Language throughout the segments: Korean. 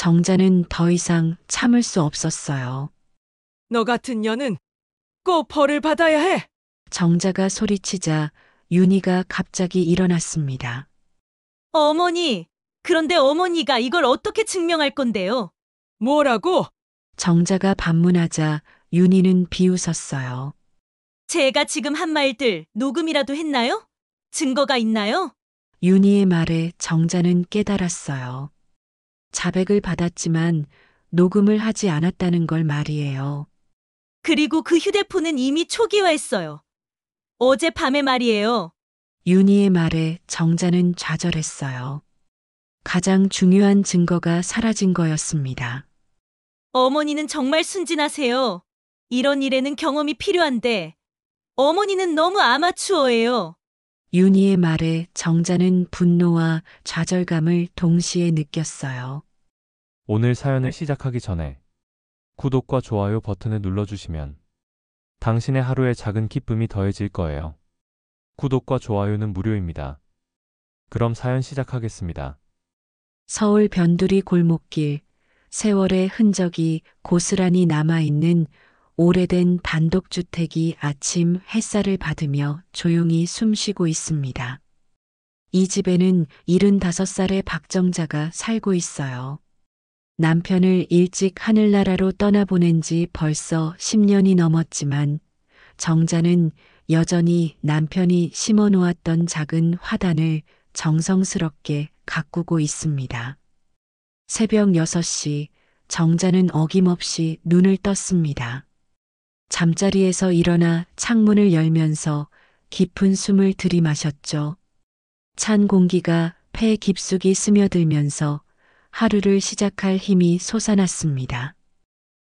정자는 더 이상 참을 수 없었어요. 너 같은 년은 꼭 벌을 받아야 해. 정자가 소리치자 윤희가 갑자기 일어났습니다. 어머니, 그런데 어머니가 이걸 어떻게 증명할 건데요? 뭐라고? 정자가 반문하자 윤희는 비웃었어요. 제가 지금 한 말들 녹음이라도 했나요? 증거가 있나요? 윤희의 말에 정자는 깨달았어요. 자백을 받았지만 녹음을 하지 않았다는 걸 말이에요. 그리고 그 휴대폰은 이미 초기화했어요. 어젯밤에 말이에요. 윤희의 말에 정자는 좌절했어요. 가장 중요한 증거가 사라진 거였습니다. 어머니는 정말 순진하세요. 이런 일에는 경험이 필요한데 어머니는 너무 아마추어예요. 윤희의 말에 정자는 분노와 좌절감을 동시에 느꼈어요. 오늘 사연을 시작하기 전에 구독과 좋아요 버튼을 눌러주시면 당신의 하루에 작은 기쁨이 더해질 거예요. 구독과 좋아요는 무료입니다. 그럼 사연 시작하겠습니다. 서울 변두리 골목길, 세월의 흔적이 고스란히 남아있는 오래된 단독주택이 아침 햇살을 받으며 조용히 숨쉬고 있습니다. 이 집에는 75살의 박정자가 살고 있어요. 남편을 일찍 하늘나라로 떠나보낸 지 벌써 10년이 넘었지만 정자는 여전히 남편이 심어놓았던 작은 화단을 정성스럽게 가꾸고 있습니다. 새벽 6시 정자는 어김없이 눈을 떴습니다. 잠자리에서 일어나 창문을 열면서 깊은 숨을 들이마셨죠. 찬 공기가 폐 깊숙이 스며들면서 하루를 시작할 힘이 솟아났습니다.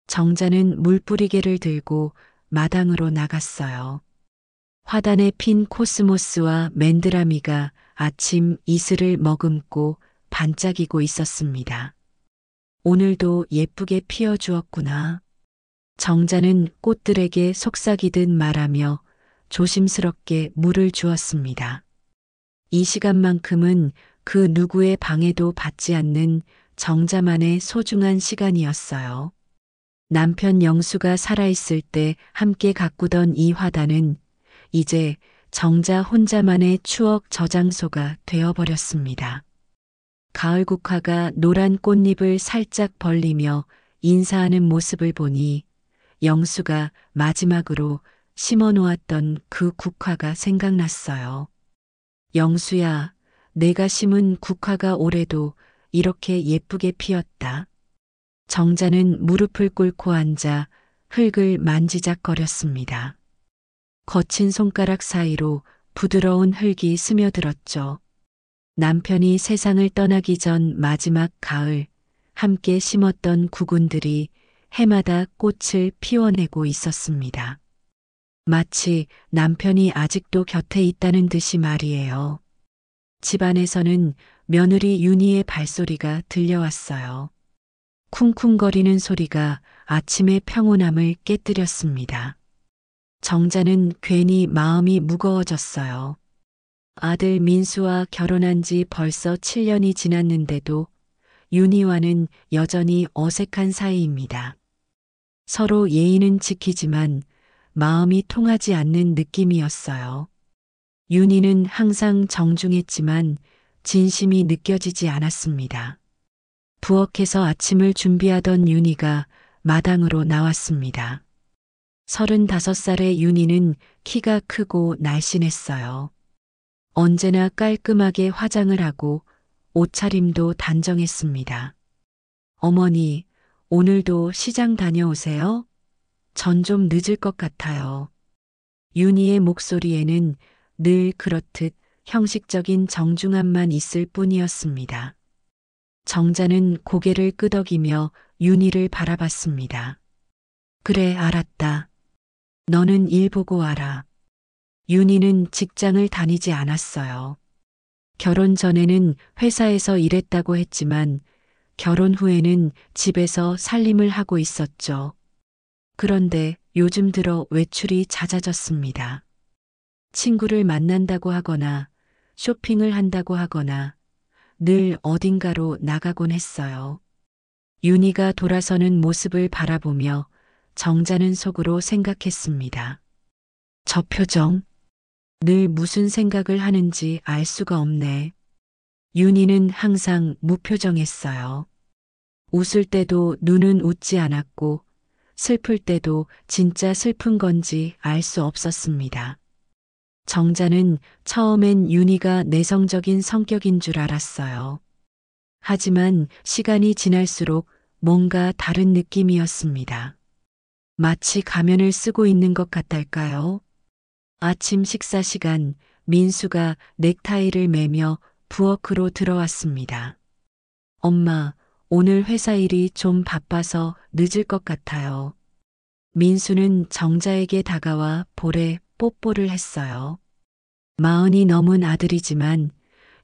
정자는 물뿌리개를 들고 마당으로 나갔어요. 화단에 핀 코스모스와 맨드라미가 아침 이슬을 머금고 반짝이고 있었습니다. 오늘도 예쁘게 피어주었구나. 정자는 꽃들에게 속삭이듯 말하며 조심스럽게 물을 주었습니다. 이 시간만큼은 그 누구의 방해도 받지 않는 정자만의 소중한 시간이었어요. 남편 영수가 살아있을 때 함께 가꾸던 이 화단은 이제 정자 혼자만의 추억 저장소가 되어버렸습니다. 가을 국화가 노란 꽃잎을 살짝 벌리며 인사하는 모습을 보니 영수가 마지막으로 심어놓았던 그 국화가 생각났어요. 영수야, 내가 심은 국화가 올해도 이렇게 예쁘게 피었다. 정자는 무릎을 꿇고 앉아 흙을 만지작거렸습니다. 거친 손가락 사이로 부드러운 흙이 스며들었죠. 남편이 세상을 떠나기 전 마지막 가을, 함께 심었던 구근들이 해마다 꽃을 피워내고 있었습니다. 마치 남편이 아직도 곁에 있다는 듯이 말이에요. 집안에서는 며느리 윤희의 발소리가 들려왔어요. 쿵쿵거리는 소리가 아침의 평온함을 깨뜨렸습니다. 정자는 괜히 마음이 무거워졌어요. 아들 민수와 결혼한 지 벌써 7년이 지났는데도 윤희와는 여전히 어색한 사이입니다. 서로 예의는 지키지만 마음이 통하지 않는 느낌이었어요. 윤희는 항상 정중했지만 진심이 느껴지지 않았습니다. 부엌에서 아침을 준비하던 윤희가 마당으로 나왔습니다. 35살의 윤희는 키가 크고 날씬했어요. 언제나 깔끔하게 화장을 하고 옷차림도 단정했습니다. 어머니, 오늘도 시장 다녀오세요? 전 좀 늦을 것 같아요. 윤희의 목소리에는 늘 그렇듯 형식적인 정중함만 있을 뿐이었습니다. 정자는 고개를 끄덕이며 윤희를 바라봤습니다. 그래, 알았다. 너는 일 보고 와라. 윤희는 직장을 다니지 않았어요. 결혼 전에는 회사에서 일했다고 했지만 결혼 후에는 집에서 살림을 하고 있었죠. 그런데 요즘 들어 외출이 잦아졌습니다. 친구를 만난다고 하거나 쇼핑을 한다고 하거나 늘 어딘가로 나가곤 했어요. 윤희가 돌아서는 모습을 바라보며 정자는 속으로 생각했습니다. 저 표정, 늘 무슨 생각을 하는지 알 수가 없네. 윤희는 항상 무표정했어요. 웃을 때도 눈은 웃지 않았고 슬플 때도 진짜 슬픈 건지 알 수 없었습니다. 정자는 처음엔 윤희가 내성적인 성격인 줄 알았어요. 하지만 시간이 지날수록 뭔가 다른 느낌이었습니다. 마치 가면을 쓰고 있는 것 같달까요? 아침 식사 시간 민수가 넥타이를 매며 부엌으로 들어왔습니다. 엄마, 오늘 회사 일이 좀 바빠서 늦을 것 같아요. 민수는 정자에게 다가와 볼에 뽀뽀를 했어요. 40이 넘은 아들이지만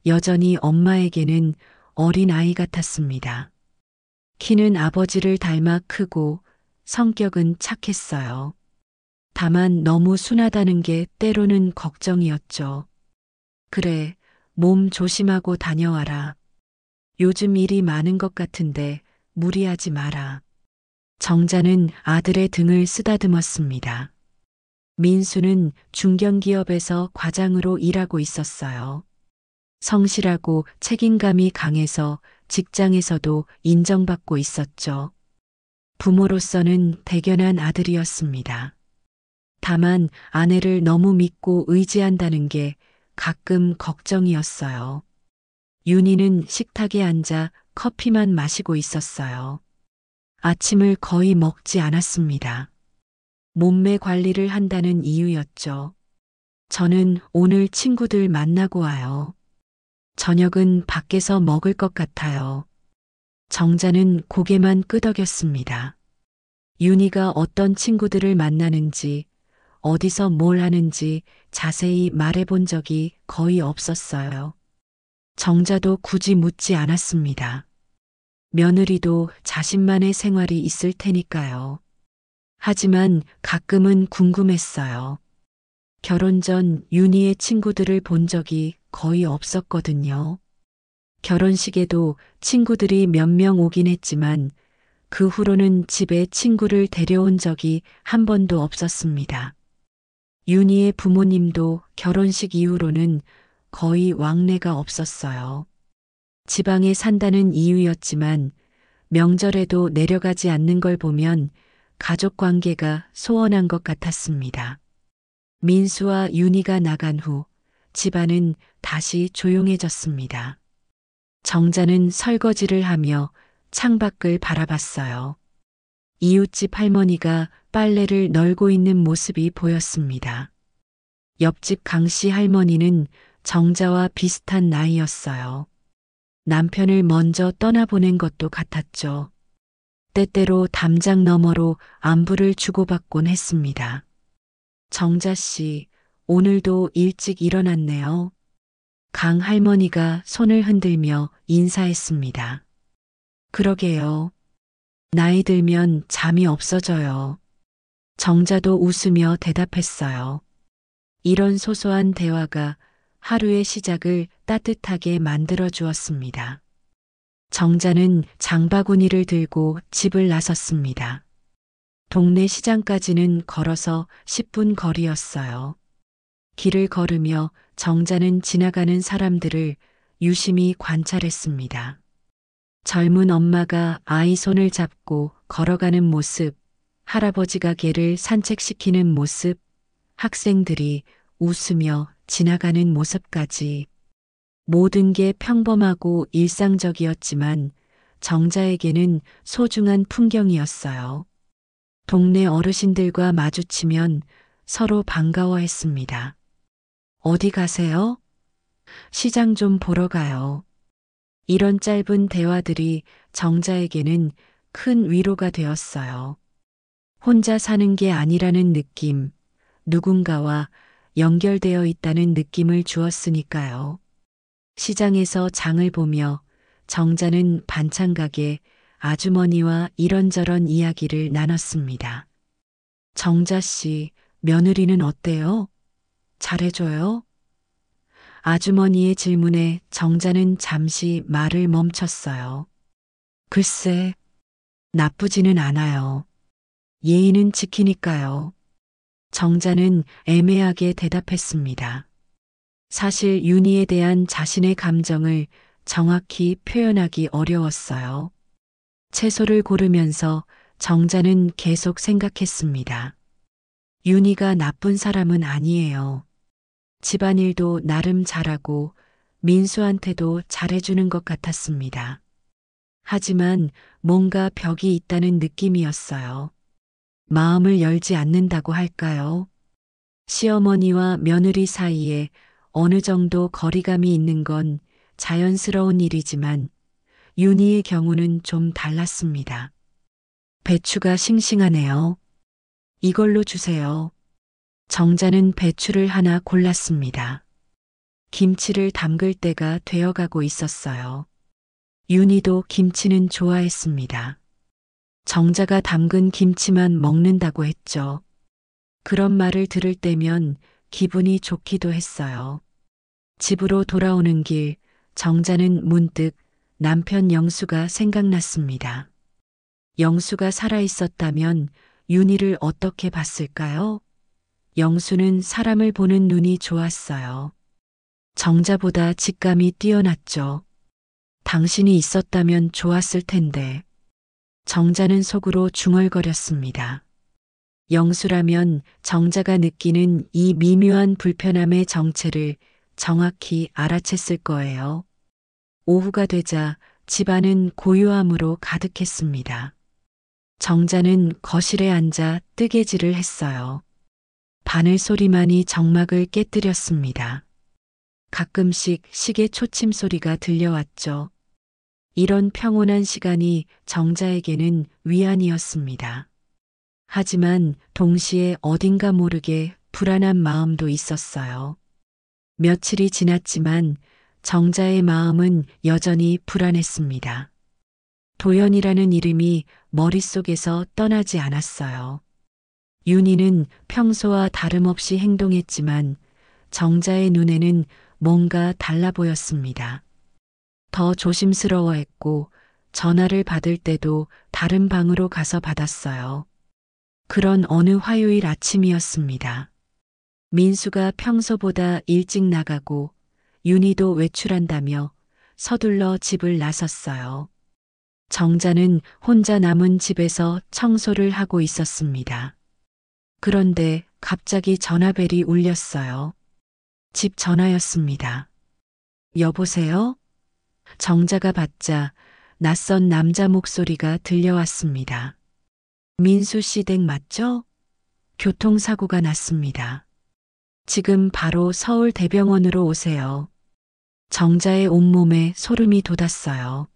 여전히 엄마에게는 어린 아이 같았습니다. 키는 아버지를 닮아 크고 성격은 착했어요. 다만 너무 순하다는 게 때로는 걱정이었죠. 그래, 몸 조심하고 다녀와라. 요즘 일이 많은 것 같은데 무리하지 마라. 정자는 아들의 등을 쓰다듬었습니다. 민수는 중견기업에서 과장으로 일하고 있었어요. 성실하고 책임감이 강해서 직장에서도 인정받고 있었죠. 부모로서는 대견한 아들이었습니다. 다만 아내를 너무 믿고 의지한다는 게 가끔 걱정이었어요. 윤희는 식탁에 앉아 커피만 마시고 있었어요. 아침을 거의 먹지 않았습니다. 몸매 관리를 한다는 이유였죠. 저는 오늘 친구들 만나고 와요. 저녁은 밖에서 먹을 것 같아요. 정자는 고개만 끄덕였습니다. 윤희가 어떤 친구들을 만나는지, 어디서 뭘 하는지 자세히 말해본 적이 거의 없었어요. 정자도 굳이 묻지 않았습니다. 며느리도 자신만의 생활이 있을 테니까요. 하지만 가끔은 궁금했어요. 결혼 전 윤희의 친구들을 본 적이 거의 없었거든요. 결혼식에도 친구들이 몇 명 오긴 했지만 그 후로는 집에 친구를 데려온 적이 한 번도 없었습니다. 윤희의 부모님도 결혼식 이후로는 거의 왕래가 없었어요. 지방에 산다는 이유였지만 명절에도 내려가지 않는 걸 보면 가족 관계가 소원한 것 같았습니다. 민수와 윤희가 나간 후 집안은 다시 조용해졌습니다. 정자는 설거지를 하며 창밖을 바라봤어요. 이웃집 할머니가 빨래를 널고 있는 모습이 보였습니다. 옆집 강씨 할머니는 정자와 비슷한 나이였어요. 남편을 먼저 떠나보낸 것도 같았죠. 때때로 담장 너머로 안부를 주고받곤 했습니다. 정자 씨, 오늘도 일찍 일어났네요. 강 할머니가 손을 흔들며 인사했습니다. 그러게요. 나이 들면 잠이 없어져요. 정자도 웃으며 대답했어요. 이런 소소한 대화가 하루의 시작을 따뜻하게 만들어 주었습니다. 정자는 장바구니를 들고 집을 나섰습니다. 동네 시장까지는 걸어서 10분 거리였어요. 길을 걸으며 정자는 지나가는 사람들을 유심히 관찰했습니다. 젊은 엄마가 아이 손을 잡고 걸어가는 모습, 할아버지가 개를 산책시키는 모습, 학생들이 웃으며 지나가는 모습까지 모든 게 평범하고 일상적이었지만 정자에게는 소중한 풍경이었어요. 동네 어르신들과 마주치면 서로 반가워했습니다. 어디 가세요? 시장 좀 보러 가요. 이런 짧은 대화들이 정자에게는 큰 위로가 되었어요. 혼자 사는 게 아니라는 느낌, 누군가와 연결되어 있다는 느낌을 주었으니까요. 시장에서 장을 보며 정자는 반찬가게 아주머니와 이런저런 이야기를 나눴습니다. 정자 씨, 며느리는 어때요? 잘해줘요? 아주머니의 질문에 정자는 잠시 말을 멈췄어요. 글쎄, 나쁘지는 않아요. 예의는 지키니까요. 정자는 애매하게 대답했습니다. 사실 윤희에 대한 자신의 감정을 정확히 표현하기 어려웠어요. 채소를 고르면서 정자는 계속 생각했습니다. 윤희가 나쁜 사람은 아니에요. 집안일도 나름 잘하고 민수한테도 잘해주는 것 같았습니다. 하지만 뭔가 벽이 있다는 느낌이었어요. 마음을 열지 않는다고 할까요? 시어머니와 며느리 사이에 어느 정도 거리감이 있는 건 자연스러운 일이지만 윤희의 경우는 좀 달랐습니다. 배추가 싱싱하네요. 이걸로 주세요. 정자는 배추를 하나 골랐습니다. 김치를 담글 때가 되어가고 있었어요. 윤희도 김치는 좋아했습니다. 정자가 담근 김치만 먹는다고 했죠. 그런 말을 들을 때면 기분이 좋기도 했어요. 집으로 돌아오는 길, 정자는 문득 남편 영수가 생각났습니다. 영수가 살아있었다면 윤희를 어떻게 봤을까요? 영수는 사람을 보는 눈이 좋았어요. 정자보다 직감이 뛰어났죠. 당신이 있었다면 좋았을 텐데. 정자는 속으로 중얼거렸습니다. 영수라면 정자가 느끼는 이 미묘한 불편함의 정체를 정확히 알아챘을 거예요. 오후가 되자 집안은 고요함으로 가득했습니다. 정자는 거실에 앉아 뜨개질을 했어요. 바늘 소리만이 정막을 깨뜨렸습니다. 가끔씩 시계 초침 소리가 들려왔죠. 이런 평온한 시간이 정자에게는 위안이었습니다. 하지만 동시에 어딘가 모르게 불안한 마음도 있었어요. 며칠이 지났지만 정자의 마음은 여전히 불안했습니다. 도연이라는 이름이 머릿속에서 떠나지 않았어요. 윤희는 평소와 다름없이 행동했지만 정자의 눈에는 뭔가 달라 보였습니다. 더 조심스러워했고 전화를 받을 때도 다른 방으로 가서 받았어요. 그런 어느 화요일 아침이었습니다. 민수가 평소보다 일찍 나가고 윤희도 외출한다며 서둘러 집을 나섰어요. 정자는 혼자 남은 집에서 청소를 하고 있었습니다. 그런데 갑자기 전화벨이 울렸어요. 집 전화였습니다. 여보세요? 정자가 받자 낯선 남자 목소리가 들려왔습니다. 민수 씨 댁 맞죠? 교통사고가 났습니다. 지금 바로 서울 대병원으로 오세요. 정자의 온몸에 소름이 돋았어요.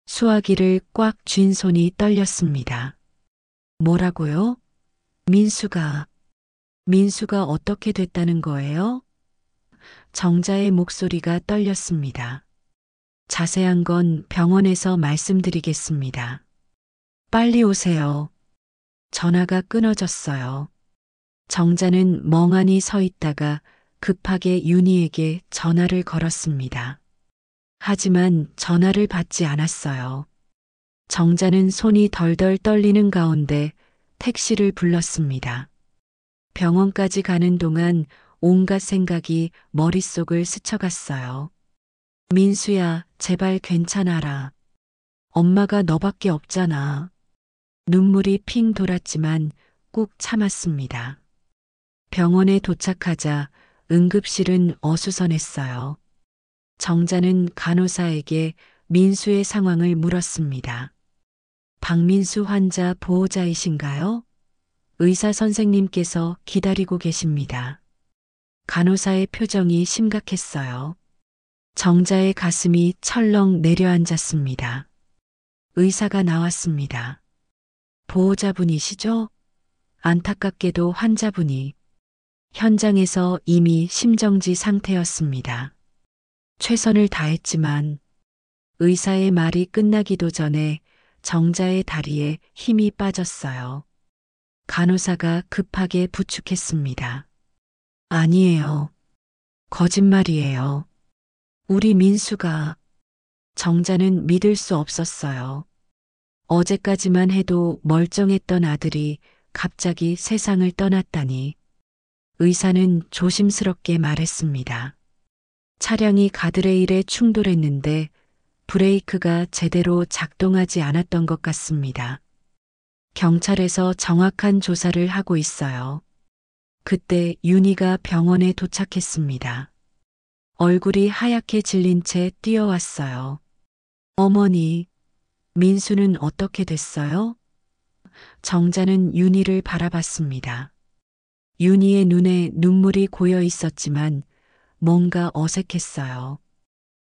수화기를 꽉 쥔 손이 떨렸습니다. 뭐라고요? 민수가 어떻게 됐다는 거예요? 정자의 목소리가 떨렸습니다. 자세한 건 병원에서 말씀드리겠습니다. 빨리 오세요. 전화가 끊어졌어요. 정자는 멍하니 서 있다가 급하게 윤희에게 전화를 걸었습니다. 하지만 전화를 받지 않았어요. 정자는 손이 덜덜 떨리는 가운데 택시를 불렀습니다. 병원까지 가는 동안 온갖 생각이 머릿속을 스쳐갔어요. 민수야, 제발 괜찮아라. 엄마가 너밖에 없잖아. 눈물이 핑 돌았지만 꾹 참았습니다. 병원에 도착하자 응급실은 어수선했어요. 정자는 간호사에게 민수의 상황을 물었습니다. 박민수 환자 보호자이신가요? 의사 선생님께서 기다리고 계십니다. 간호사의 표정이 심각했어요. 정자의 가슴이 철렁 내려앉았습니다. 의사가 나왔습니다. 보호자분이시죠? 안타깝게도 환자분이 현장에서 이미 심정지 상태였습니다. 최선을 다했지만 의사의 말이 끝나기도 전에 정자의 다리에 힘이 빠졌어요. 간호사가 급하게 부축했습니다. 아니에요. 거짓말이에요. 우리 민수가. 정자는 믿을 수 없었어요. 어제까지만 해도 멀쩡했던 아들이 갑자기 세상을 떠났다니. 의사는 조심스럽게 말했습니다. 차량이 가드레일에 충돌했는데 브레이크가 제대로 작동하지 않았던 것 같습니다. 경찰에서 정확한 조사를 하고 있어요. 그때 윤희가 병원에 도착했습니다. 얼굴이 하얗게 질린 채 뛰어왔어요. 어머니, 민수는 어떻게 됐어요? 정자는 윤희를 바라봤습니다. 윤희의 눈에 눈물이 고여 있었지만 뭔가 어색했어요.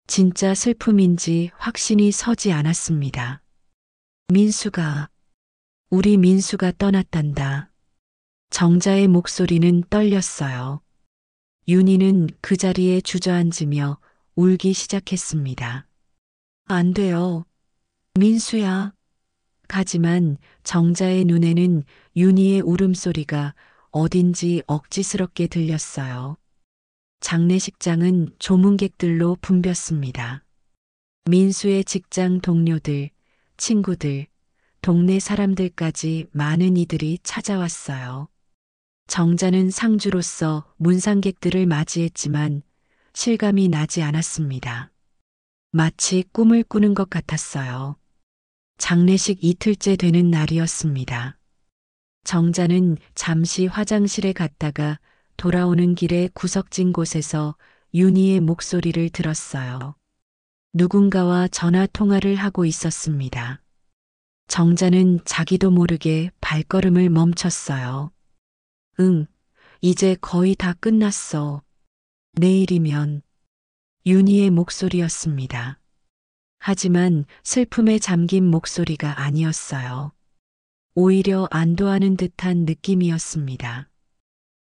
진짜 슬픔인지 확신이 서지 않았습니다. 우리 민수가 떠났단다. 정자의 목소리는 떨렸어요. 윤희는 그 자리에 주저앉으며 울기 시작했습니다. 안 돼요. 민수야. 하지만 정자의 눈에는 윤희의 울음소리가 어딘지 억지스럽게 들렸어요. 장례식장은 조문객들로 붐볐습니다. 민수의 직장 동료들, 친구들, 동네 사람들까지 많은 이들이 찾아왔어요. 정자는 상주로서 문상객들을 맞이했지만 실감이 나지 않았습니다. 마치 꿈을 꾸는 것 같았어요. 장례식 이틀째 되는 날이었습니다. 정자는 잠시 화장실에 갔다가 돌아오는 길에 구석진 곳에서 윤희의 목소리를 들었어요. 누군가와 전화 통화를 하고 있었습니다. 정자는 자기도 모르게 발걸음을 멈췄어요. 응, 이제 거의 다 끝났어. 내일이면. 윤희의 목소리였습니다. 하지만 슬픔에 잠긴 목소리가 아니었어요. 오히려 안도하는 듯한 느낌이었습니다.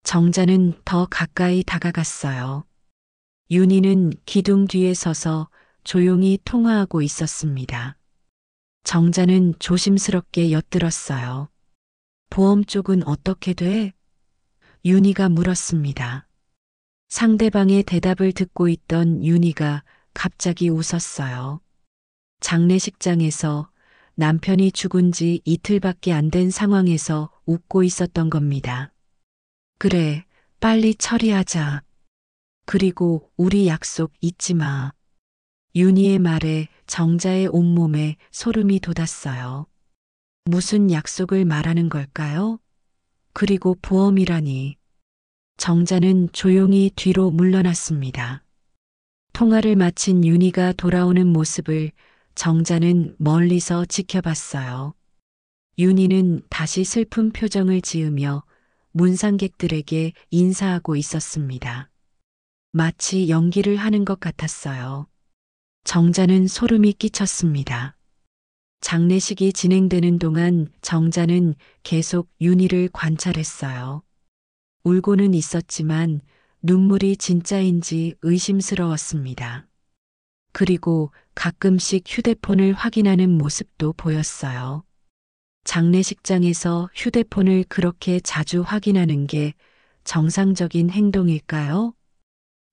정자는 더 가까이 다가갔어요. 윤희는 기둥 뒤에 서서 조용히 통화하고 있었습니다. 정자는 조심스럽게 엿들었어요. 보험 쪽은 어떻게 돼? 윤희가 물었습니다. 상대방의 대답을 듣고 있던 윤희가 갑자기 웃었어요. 장례식장에서 남편이 죽은 지 이틀밖에 안 된 상황에서 웃고 있었던 겁니다. 그래, 빨리 처리하자. 그리고 우리 약속 잊지 마. 윤희의 말에 정자의 온몸에 소름이 돋았어요. 무슨 약속을 말하는 걸까요? 그리고 보험이라니. 정자는 조용히 뒤로 물러났습니다. 통화를 마친 윤희가 돌아오는 모습을 정자는 멀리서 지켜봤어요. 윤희는 다시 슬픈 표정을 지으며 문상객들에게 인사하고 있었습니다. 마치 연기를 하는 것 같았어요. 정자는 소름이 끼쳤습니다. 장례식이 진행되는 동안 정자는 계속 윤희를 관찰했어요. 울고는 있었지만 눈물이 진짜인지 의심스러웠습니다. 그리고 가끔씩 휴대폰을 확인하는 모습도 보였어요. 장례식장에서 휴대폰을 그렇게 자주 확인하는 게 정상적인 행동일까요?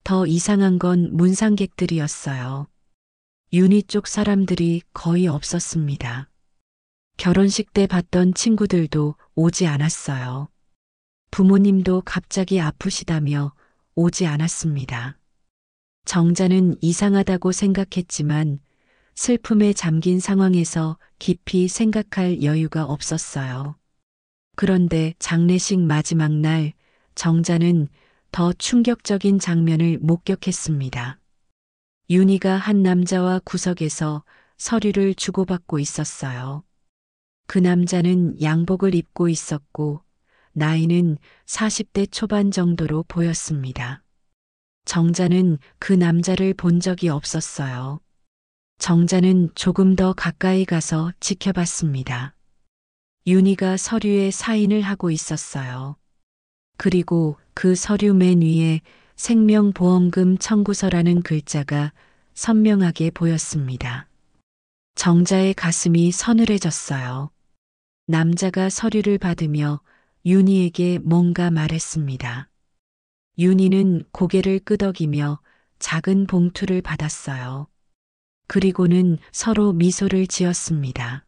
더 이상한 건 문상객들이었어요. 윤희 쪽 사람들이 거의 없었습니다. 결혼식 때 봤던 친구들도 오지 않았어요. 부모님도 갑자기 아프시다며 오지 않았습니다. 정자는 이상하다고 생각했지만 슬픔에 잠긴 상황에서 깊이 생각할 여유가 없었어요. 그런데 장례식 마지막 날 정자는 더 충격적인 장면을 목격했습니다. 윤희가 한 남자와 구석에서 서류를 주고받고 있었어요. 그 남자는 양복을 입고 있었고 나이는 40대 초반 정도로 보였습니다. 정자는 그 남자를 본 적이 없었어요. 정자는 조금 더 가까이 가서 지켜봤습니다. 윤희가 서류에 사인을 하고 있었어요. 그리고 그 서류 맨 위에 생명보험금 청구서라는 글자가 선명하게 보였습니다. 정자의 가슴이 서늘해졌어요. 남자가 서류를 받으며 윤희에게 뭔가 말했습니다. 윤희는 고개를 끄덕이며 작은 봉투를 받았어요. 그리고는 서로 미소를 지었습니다.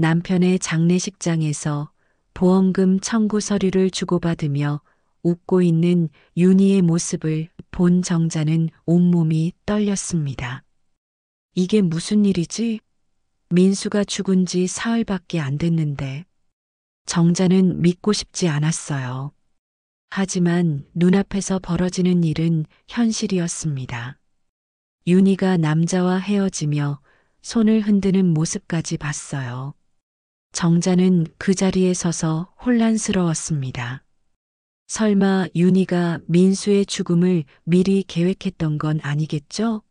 남편의 장례식장에서 보험금 청구 서류를 주고받으며 웃고 있는 윤희의 모습을 본 정자는 온몸이 떨렸습니다. 이게 무슨 일이지? 민수가 죽은 지 사흘밖에 안 됐는데. 정자는 믿고 싶지 않았어요. 하지만 눈앞에서 벌어지는 일은 현실이었습니다. 윤희가 남자와 헤어지며 손을 흔드는 모습까지 봤어요. 정자는 그 자리에 서서 혼란스러웠습니다. 설마 윤희가 민수의 죽음을 미리 계획했던 건 아니겠죠?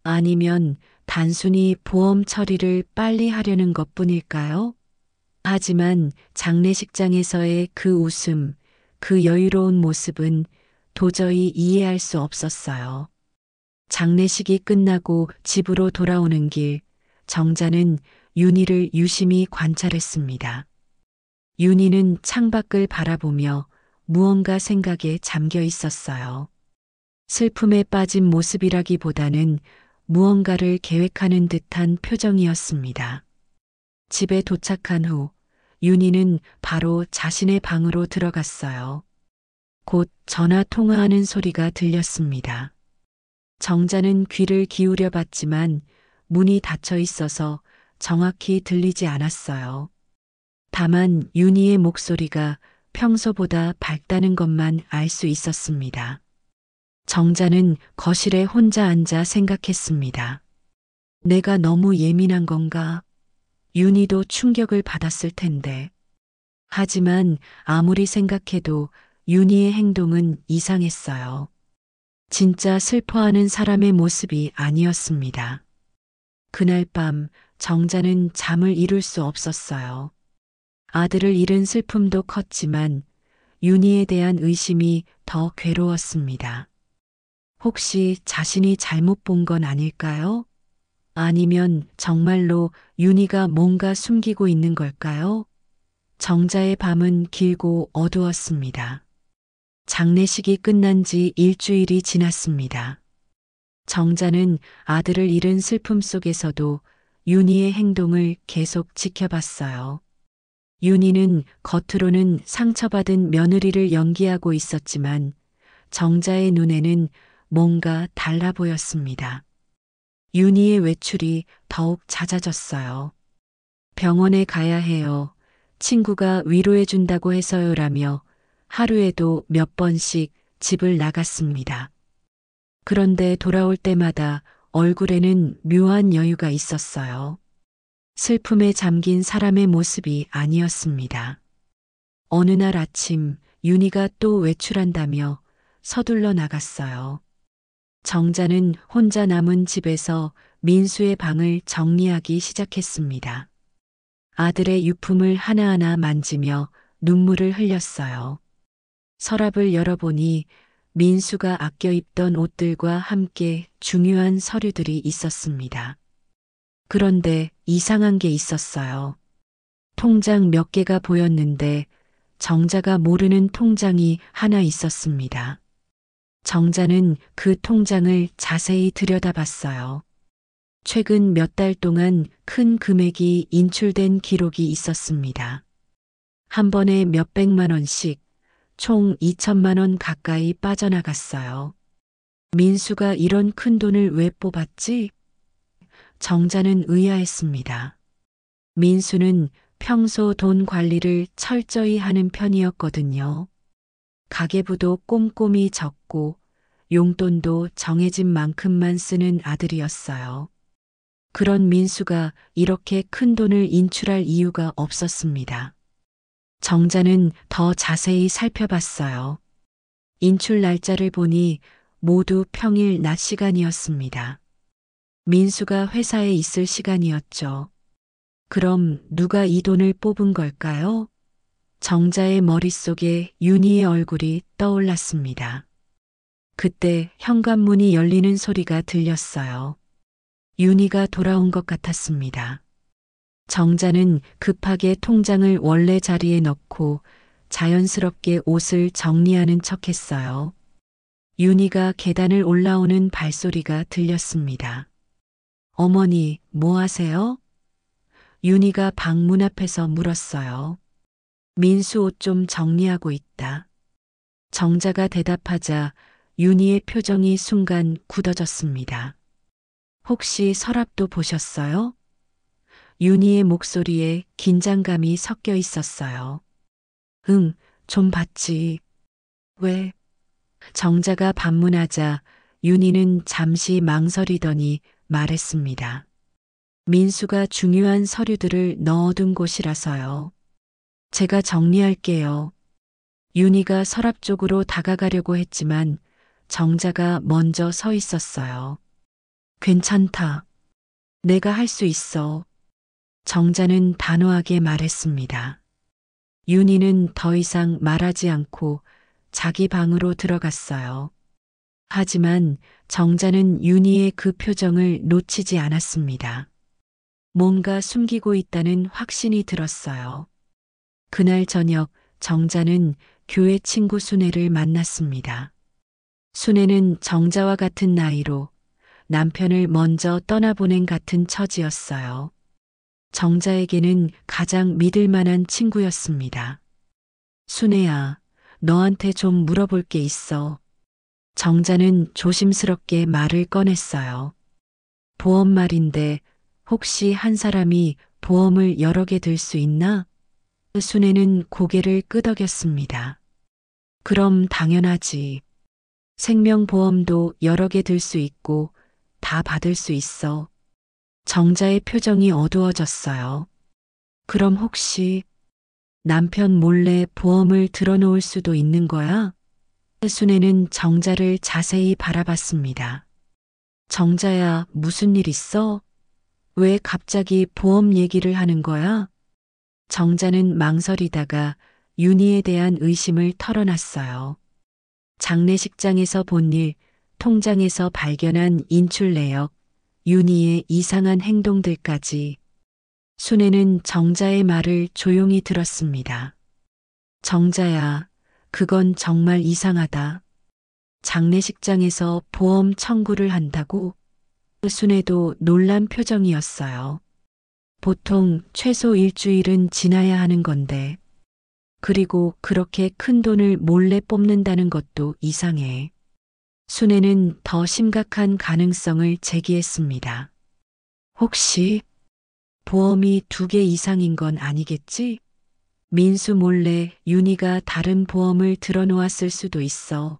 아니면 단순히 보험 처리를 빨리 하려는 것뿐일까요? 하지만 장례식장에서의 그 웃음, 그 여유로운 모습은 도저히 이해할 수 없었어요. 장례식이 끝나고 집으로 돌아오는 길, 정자는 윤희를 유심히 관찰했습니다. 윤희는 창밖을 바라보며 무언가 생각에 잠겨 있었어요. 슬픔에 빠진 모습이라기보다는 무언가를 계획하는 듯한 표정이었습니다. 집에 도착한 후 윤희는 바로 자신의 방으로 들어갔어요. 곧 전화 통화하는 소리가 들렸습니다. 정자는 귀를 기울여 봤지만 문이 닫혀 있어서 정확히 들리지 않았어요. 다만 윤희의 목소리가 평소보다 밝다는 것만 알 수 있었습니다. 정자는 거실에 혼자 앉아 생각했습니다. 내가 너무 예민한 건가? 윤희도 충격을 받았을 텐데. 하지만 아무리 생각해도 윤희의 행동은 이상했어요. 진짜 슬퍼하는 사람의 모습이 아니었습니다. 그날 밤 정자는 잠을 이룰 수 없었어요. 아들을 잃은 슬픔도 컸지만 윤희에 대한 의심이 더 괴로웠습니다. 혹시 자신이 잘못 본 건 아닐까요? 아니면 정말로 윤희가 뭔가 숨기고 있는 걸까요? 정자의 밤은 길고 어두웠습니다. 장례식이 끝난 지 일주일이 지났습니다. 정자는 아들을 잃은 슬픔 속에서도 윤희의 행동을 계속 지켜봤어요. 윤희는 겉으로는 상처받은 며느리를 연기하고 있었지만 정자의 눈에는 뭔가 달라 보였습니다. 윤희의 외출이 더욱 잦아졌어요. 병원에 가야 해요. 친구가 위로해준다고 해서요라며 하루에도 몇 번씩 집을 나갔습니다. 그런데 돌아올 때마다 얼굴에는 묘한 여유가 있었어요. 슬픔에 잠긴 사람의 모습이 아니었습니다. 어느 날 아침 윤희가 또 외출한다며 서둘러 나갔어요. 정자는 혼자 남은 집에서 민수의 방을 정리하기 시작했습니다. 아들의 유품을 하나하나 만지며 눈물을 흘렸어요. 서랍을 열어보니 민수가 아껴 입던 옷들과 함께 중요한 서류들이 있었습니다. 그런데 이상한 게 있었어요. 통장 몇 개가 보였는데 정자가 모르는 통장이 하나 있었습니다. 정자는 그 통장을 자세히 들여다봤어요. 최근 몇 달 동안 큰 금액이 인출된 기록이 있었습니다. 한 번에 몇백만 원씩 총 2천만 원 가까이 빠져나갔어요. 민수가 이런 큰 돈을 왜 뽑았지? 정자는 의아했습니다. 민수는 평소 돈 관리를 철저히 하는 편이었거든요. 가계부도 꼼꼼히 적고 용돈도 정해진 만큼만 쓰는 아들이었어요. 그런 민수가 이렇게 큰 돈을 인출할 이유가 없었습니다. 정자는 더 자세히 살펴봤어요. 인출 날짜를 보니 모두 평일 낮 시간이었습니다. 민수가 회사에 있을 시간이었죠. 그럼 누가 이 돈을 뽑은 걸까요? 정자의 머릿속에 윤희의 얼굴이 떠올랐습니다. 그때 현관문이 열리는 소리가 들렸어요. 윤희가 돌아온 것 같았습니다. 정자는 급하게 통장을 원래 자리에 넣고 자연스럽게 옷을 정리하는 척했어요. 윤희가 계단을 올라오는 발소리가 들렸습니다. 어머니, 뭐 하세요? 윤희가 방문 앞에서 물었어요. 민수 옷 좀 정리하고 있다. 정자가 대답하자 윤희의 표정이 순간 굳어졌습니다. 혹시 서랍도 보셨어요? 윤희의 목소리에 긴장감이 섞여 있었어요. 응, 좀 봤지. 왜? 정자가 반문하자 윤희는 잠시 망설이더니 말했습니다. 민수가 중요한 서류들을 넣어둔 곳이라서요. 제가 정리할게요. 윤희가 서랍 쪽으로 다가가려고 했지만 정자가 먼저 서 있었어요. 괜찮다. 내가 할 수 있어. 정자는 단호하게 말했습니다. 윤희는 더 이상 말하지 않고 자기 방으로 들어갔어요. 하지만 정자는 윤희의 그 표정을 놓치지 않았습니다. 뭔가 숨기고 있다는 확신이 들었어요. 그날 저녁 정자는 교회 친구 순애를 만났습니다. 순애는 정자와 같은 나이로 남편을 먼저 떠나보낸 같은 처지였어요. 정자에게는 가장 믿을 만한 친구였습니다. 순애야, 너한테 좀 물어볼 게 있어. 정자는 조심스럽게 말을 꺼냈어요. 보험 말인데 혹시 한 사람이 보험을 여러 개 들 수 있나? 순애는 고개를 끄덕였습니다. 그럼 당연하지. 생명보험도 여러 개 들 수 있고 다 받을 수 있어. 정자의 표정이 어두워졌어요. 그럼 혹시 남편 몰래 보험을 들어놓을 수도 있는 거야? 순애는 정자를 자세히 바라봤습니다. 정자야, 무슨 일 있어? 왜 갑자기 보험 얘기를 하는 거야? 정자는 망설이다가 윤희에 대한 의심을 털어놨어요. 장례식장에서 본 일, 통장에서 발견한 인출 내역, 윤희의 이상한 행동들까지. 순애는 정자의 말을 조용히 들었습니다. 정자야, 그건 정말 이상하다. 장례식장에서 보험 청구를 한다고? 순애도 놀란 표정이었어요. 보통 최소 일주일은 지나야 하는 건데. 그리고 그렇게 큰 돈을 몰래 뽑는다는 것도 이상해. 순애는 더 심각한 가능성을 제기했습니다. 혹시 보험이 2개 이상인 건 아니겠지? 민수 몰래 윤희가 다른 보험을 들어놓았을 수도 있어.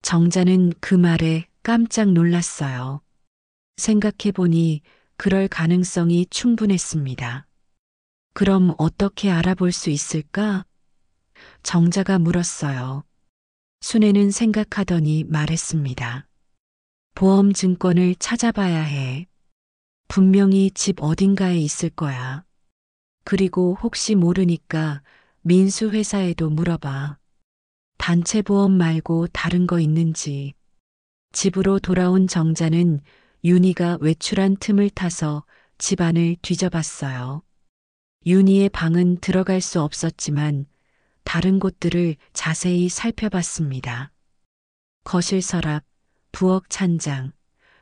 정자는 그 말에 깜짝 놀랐어요. 생각해보니 그럴 가능성이 충분했습니다. 그럼 어떻게 알아볼 수 있을까? 정자가 물었어요. 순애는 생각하더니 말했습니다. 보험 증권을 찾아봐야 해. 분명히 집 어딘가에 있을 거야. 그리고 혹시 모르니까 민수 회사에도 물어봐. 단체 보험 말고 다른 거 있는지. 집으로 돌아온 정자는 윤희가 외출한 틈을 타서 집안을 뒤져봤어요. 윤희의 방은 들어갈 수 없었지만 다른 곳들을 자세히 살펴봤습니다. 거실 서랍, 부엌 찬장,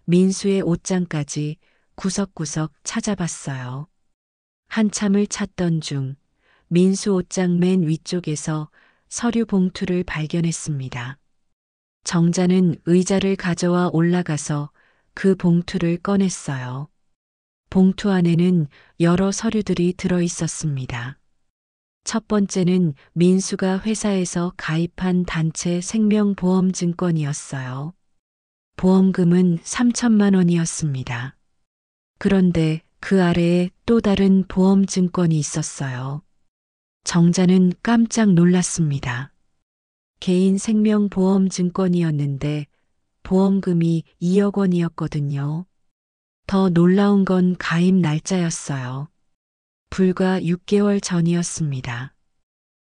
민수의 옷장까지 구석구석 찾아봤어요. 한참을 찾던 중 민수 옷장 맨 위쪽에서 서류 봉투를 발견했습니다. 정자는 의자를 가져와 올라가서 그 봉투를 꺼냈어요. 봉투 안에는 여러 서류들이 들어 있었습니다. 첫 번째는 민수가 회사에서 가입한 단체 생명보험증권이었어요. 보험금은 3천만 원이었습니다. 그런데 그 아래에 또 다른 보험증권이 있었어요. 정자는 깜짝 놀랐습니다. 개인 생명보험증권이었는데 보험금이 2억 원이었거든요. 더 놀라운 건 가입 날짜였어요. 불과 6개월 전이었습니다.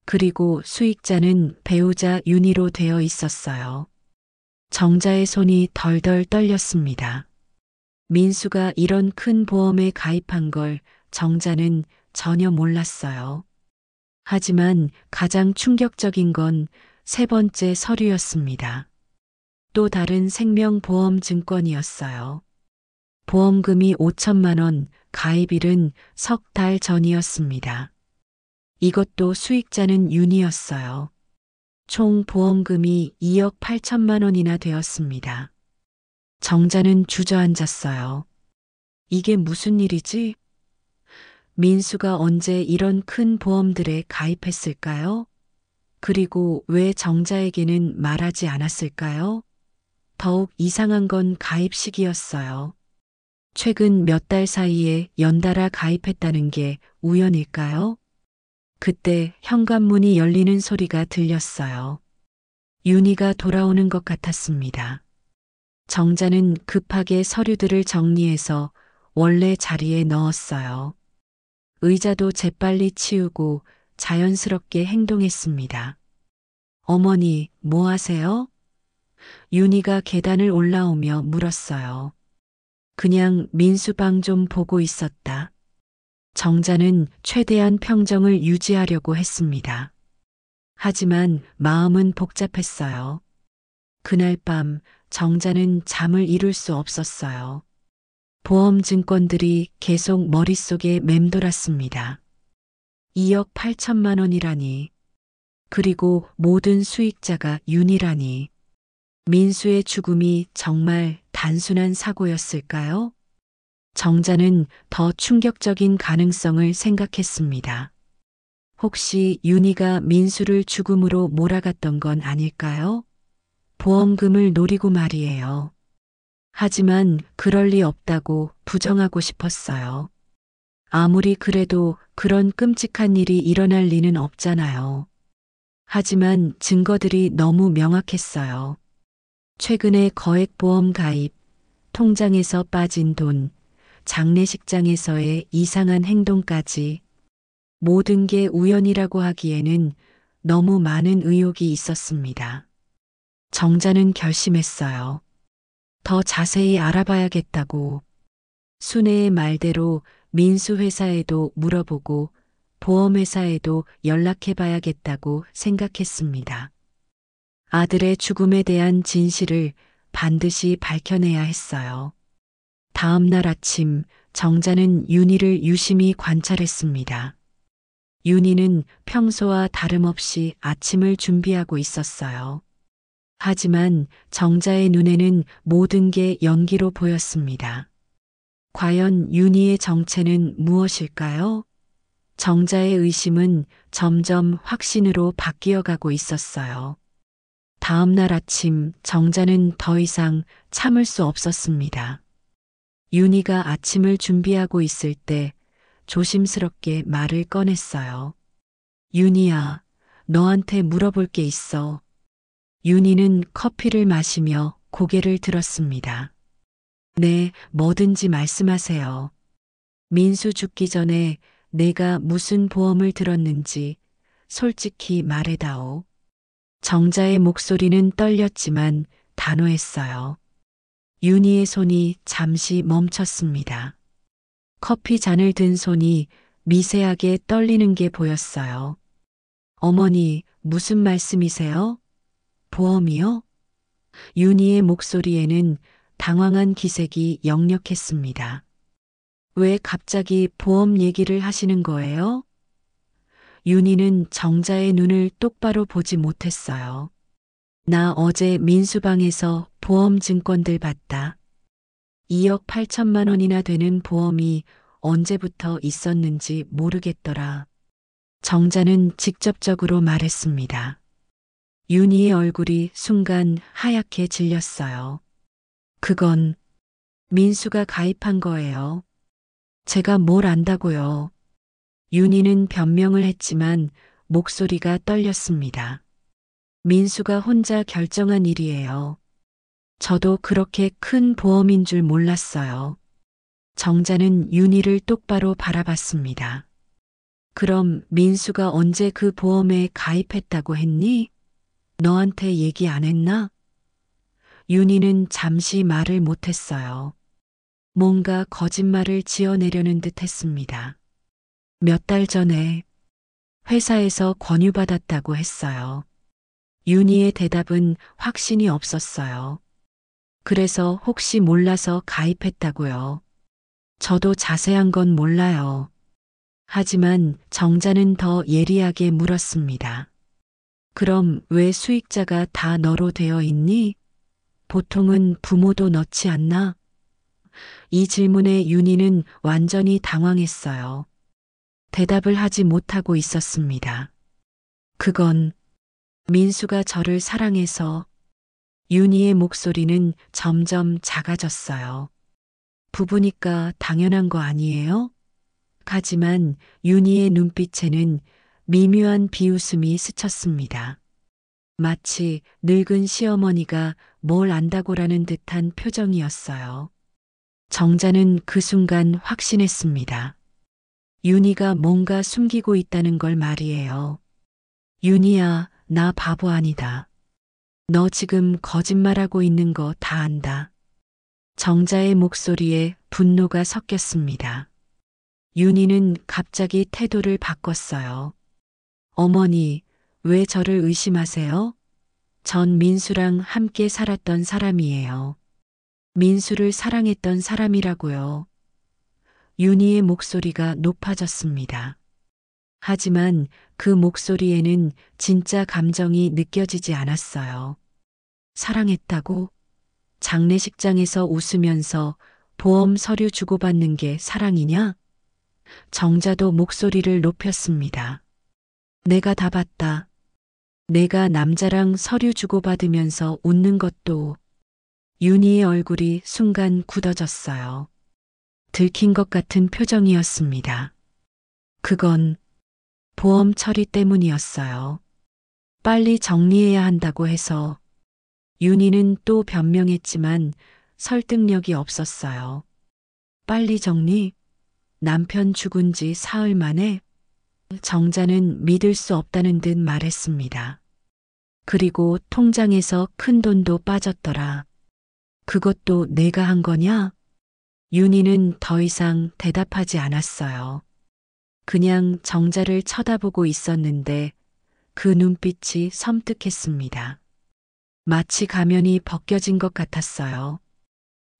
그리고 수익자는 배우자 윤희로 되어 있었어요. 정자의 손이 덜덜 떨렸습니다. 민수가 이런 큰 보험에 가입한 걸 정자는 전혀 몰랐어요. 하지만 가장 충격적인 건 3번째 서류였습니다. 또 다른 생명보험증권이었어요. 보험금이 5천만 원, 가입일은 석 달 전이었습니다. 이것도 수익자는 윤이었어요. 총 보험금이 2억 8천만 원이나 되었습니다. 정자는 주저앉았어요. 이게 무슨 일이지? 민수가 언제 이런 큰 보험들에 가입했을까요? 그리고 왜 정자에게는 말하지 않았을까요? 더욱 이상한 건 가입 시기였어요. 최근 몇 달 사이에 연달아 가입했다는 게 우연일까요? 그때 현관문이 열리는 소리가 들렸어요. 윤희가 돌아오는 것 같았습니다. 정자는 급하게 서류들을 정리해서 원래 자리에 넣었어요. 의자도 재빨리 치우고 자연스럽게 행동했습니다. 어머니, 뭐 하세요? 윤희가 계단을 올라오며 물었어요. 그냥 민수방 좀 보고 있었다. 정자는 최대한 평정을 유지하려고 했습니다. 하지만 마음은 복잡했어요. 그날 밤 정자는 잠을 이룰 수 없었어요. 보험 증권들이 계속 머릿속에 맴돌았습니다. 2억 8천만 원이라니. 그리고 모든 수익자가 윤이라니. 민수의 죽음이 정말 단순한 사고였을까요? 정자는 더 충격적인 가능성을 생각했습니다. 혹시 윤희가 민수를 죽음으로 몰아갔던 건 아닐까요? 보험금을 노리고 말이에요. 하지만 그럴 리 없다고 부정하고 싶었어요. 아무리 그래도 그런 끔찍한 일이 일어날 리는 없잖아요. 하지만 증거들이 너무 명확했어요. 최근에 거액보험 가입, 통장에서 빠진 돈, 장례식장에서의 이상한 행동까지 모든 게 우연이라고 하기에는 너무 많은 의혹이 있었습니다. 정자는 결심했어요. 더 자세히 알아봐야겠다고. 순애의 말대로 민수 회사에도 물어보고 보험회사에도 연락해봐야겠다고 생각했습니다. 아들의 죽음에 대한 진실을 반드시 밝혀내야 했어요. 다음 날 아침 정자는 윤희를 유심히 관찰했습니다. 윤희는 평소와 다름없이 아침을 준비하고 있었어요. 하지만 정자의 눈에는 모든 게 연기로 보였습니다. 과연 윤희의 정체는 무엇일까요? 정자의 의심은 점점 확신으로 바뀌어가고 있었어요. 다음 날 아침 정자는 더 이상 참을 수 없었습니다. 윤희가 아침을 준비하고 있을 때 조심스럽게 말을 꺼냈어요. 윤희야, 너한테 물어볼 게 있어. 윤희는 커피를 마시며 고개를 들었습니다. 네, 뭐든지 말씀하세요. 민수 죽기 전에 내가 무슨 보험을 들었는지 솔직히 말해다오. 정자의 목소리는 떨렸지만 단호했어요. 윤희의 손이 잠시 멈췄습니다. 커피 잔을 든 손이 미세하게 떨리는 게 보였어요. 어머니, 무슨 말씀이세요? 보험이요? 윤희의 목소리에는 당황한 기색이 역력했습니다. 왜 갑자기 보험 얘기를 하시는 거예요? 윤희는 정자의 눈을 똑바로 보지 못했어요. 나 어제 민수방에서 보험 증권들 봤다. 2억 8천만 원이나 되는 보험이 언제부터 있었는지 모르겠더라. 정자는 직접적으로 말했습니다. 윤희의 얼굴이 순간 하얗게 질렸어요. 그건 민수가 가입한 거예요. 제가 뭘 안다고요. 윤희는 변명을 했지만 목소리가 떨렸습니다. 민수가 혼자 결정한 일이에요. 저도 그렇게 큰 보험인 줄 몰랐어요. 정자는 윤희를 똑바로 바라봤습니다. 그럼 민수가 언제 그 보험에 가입했다고 했니? 너한테 얘기 안 했나? 윤희는 잠시 말을 못했어요. 뭔가 거짓말을 지어내려는 듯 했습니다. 몇 달 전에 회사에서 권유받았다고 했어요. 윤희의 대답은 확신이 없었어요. 그래서 혹시 몰라서 가입했다고요. 저도 자세한 건 몰라요. 하지만 정자는 더 예리하게 물었습니다. 그럼 왜 수익자가 다 너로 되어 있니? 보통은 부모도 넣지 않나? 이 질문에 윤희는 완전히 당황했어요. 대답을 하지 못하고 있었습니다. 그건 민수가 저를 사랑해서. 윤희의 목소리는 점점 작아졌어요. 부부니까 당연한 거 아니에요? 하지만 윤희의 눈빛에는 미묘한 비웃음이 스쳤습니다. 마치 늙은 시어머니가 뭘 안다고라는 듯한 표정이었어요. 정자는 그 순간 확신했습니다. 윤희가 뭔가 숨기고 있다는 걸 말이에요. 윤희야, 나 바보 아니다. 너 지금 거짓말하고 있는 거 다 안다. 정자의 목소리에 분노가 섞였습니다. 윤희는 갑자기 태도를 바꿨어요. 어머니, 왜 저를 의심하세요? 전 민수랑 함께 살았던 사람이에요. 민수를 사랑했던 사람이라고요. 윤희의 목소리가 높아졌습니다. 하지만 그 목소리에는 진짜 감정이 느껴지지 않았어요. 사랑했다고? 장례식장에서 웃으면서 보험 서류 주고받는 게 사랑이냐? 정자도 목소리를 높였습니다. 내가 다 봤다. 내가 남자랑 서류 주고받으면서 웃는 것도. 윤희의 얼굴이 순간 굳어졌어요. 들킨 것 같은 표정이었습니다. 그건 보험 처리 때문이었어요. 빨리 정리해야 한다고 해서. 윤희는 또 변명했지만 설득력이 없었어요. 빨리 정리? 남편 죽은 지 사흘 만에? 정자는 믿을 수 없다는 듯 말했습니다. 그리고 통장에서 큰 돈도 빠졌더라. 그것도 내가 한 거냐? 윤희는 더 이상 대답하지 않았어요. 그냥 정자를 쳐다보고 있었는데 그 눈빛이 섬뜩했습니다. 마치 가면이 벗겨진 것 같았어요.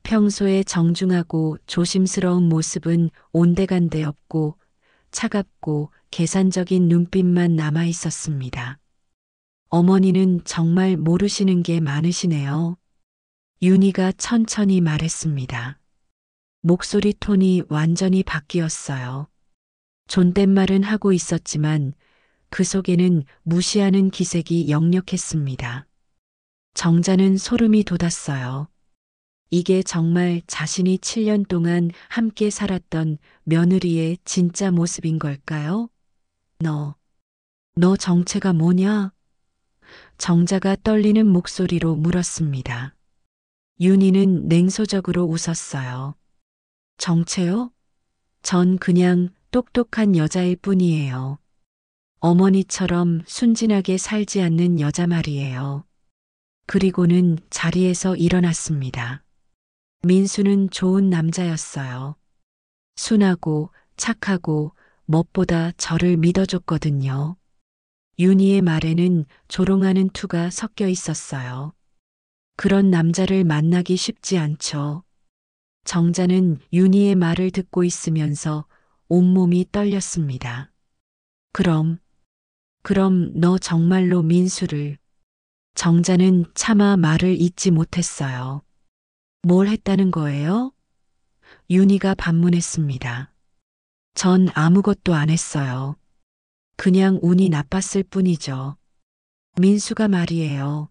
평소에 정중하고 조심스러운 모습은 온데간데 없고 차갑고 계산적인 눈빛만 남아 있었습니다. 어머니는 정말 모르시는 게 많으시네요. 윤희가 천천히 말했습니다. 목소리 톤이 완전히 바뀌었어요. 존댓말은 하고 있었지만 그 속에는 무시하는 기색이 역력했습니다. 정자는 소름이 돋았어요. 이게 정말 자신이 7년 동안 함께 살았던 며느리의 진짜 모습인 걸까요? 너 정체가 뭐냐? 정자가 떨리는 목소리로 물었습니다. 윤희는 냉소적으로 웃었어요. 정체요? 전 그냥 똑똑한 여자일 뿐이에요. 어머니처럼 순진하게 살지 않는 여자 말이에요. 그리고는 자리에서 일어났습니다. 민수는 좋은 남자였어요. 순하고 착하고 무엇보다 저를 믿어줬거든요. 윤희의 말에는 조롱하는 투가 섞여 있었어요. 그런 남자를 만나기 쉽지 않죠. 정자는 윤희의 말을 듣고 있으면서 온몸이 떨렸습니다. 그럼 너 정말로 민수를. 정자는 차마 말을 잇지 못했어요. 뭘 했다는 거예요? 윤희가 반문했습니다. 전 아무것도 안 했어요. 그냥 운이 나빴을 뿐이죠. 민수가 말이에요.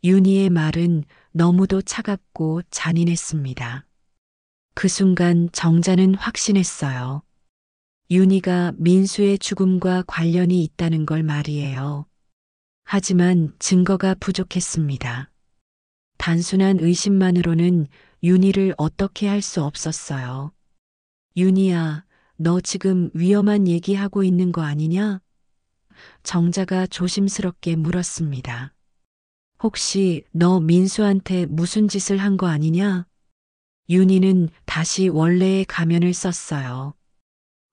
윤희의 말은 너무도 차갑고 잔인했습니다. 그 순간 정자는 확신했어요. 윤희가 민수의 죽음과 관련이 있다는 걸 말이에요. 하지만 증거가 부족했습니다. 단순한 의심만으로는 윤희를 어떻게 할 수 없었어요. 윤희야, 너 지금 위험한 얘기하고 있는 거 아니냐? 정자가 조심스럽게 물었습니다. 혹시 너 민수한테 무슨 짓을 한 거 아니냐? 윤희는 다시 원래의 가면을 썼어요.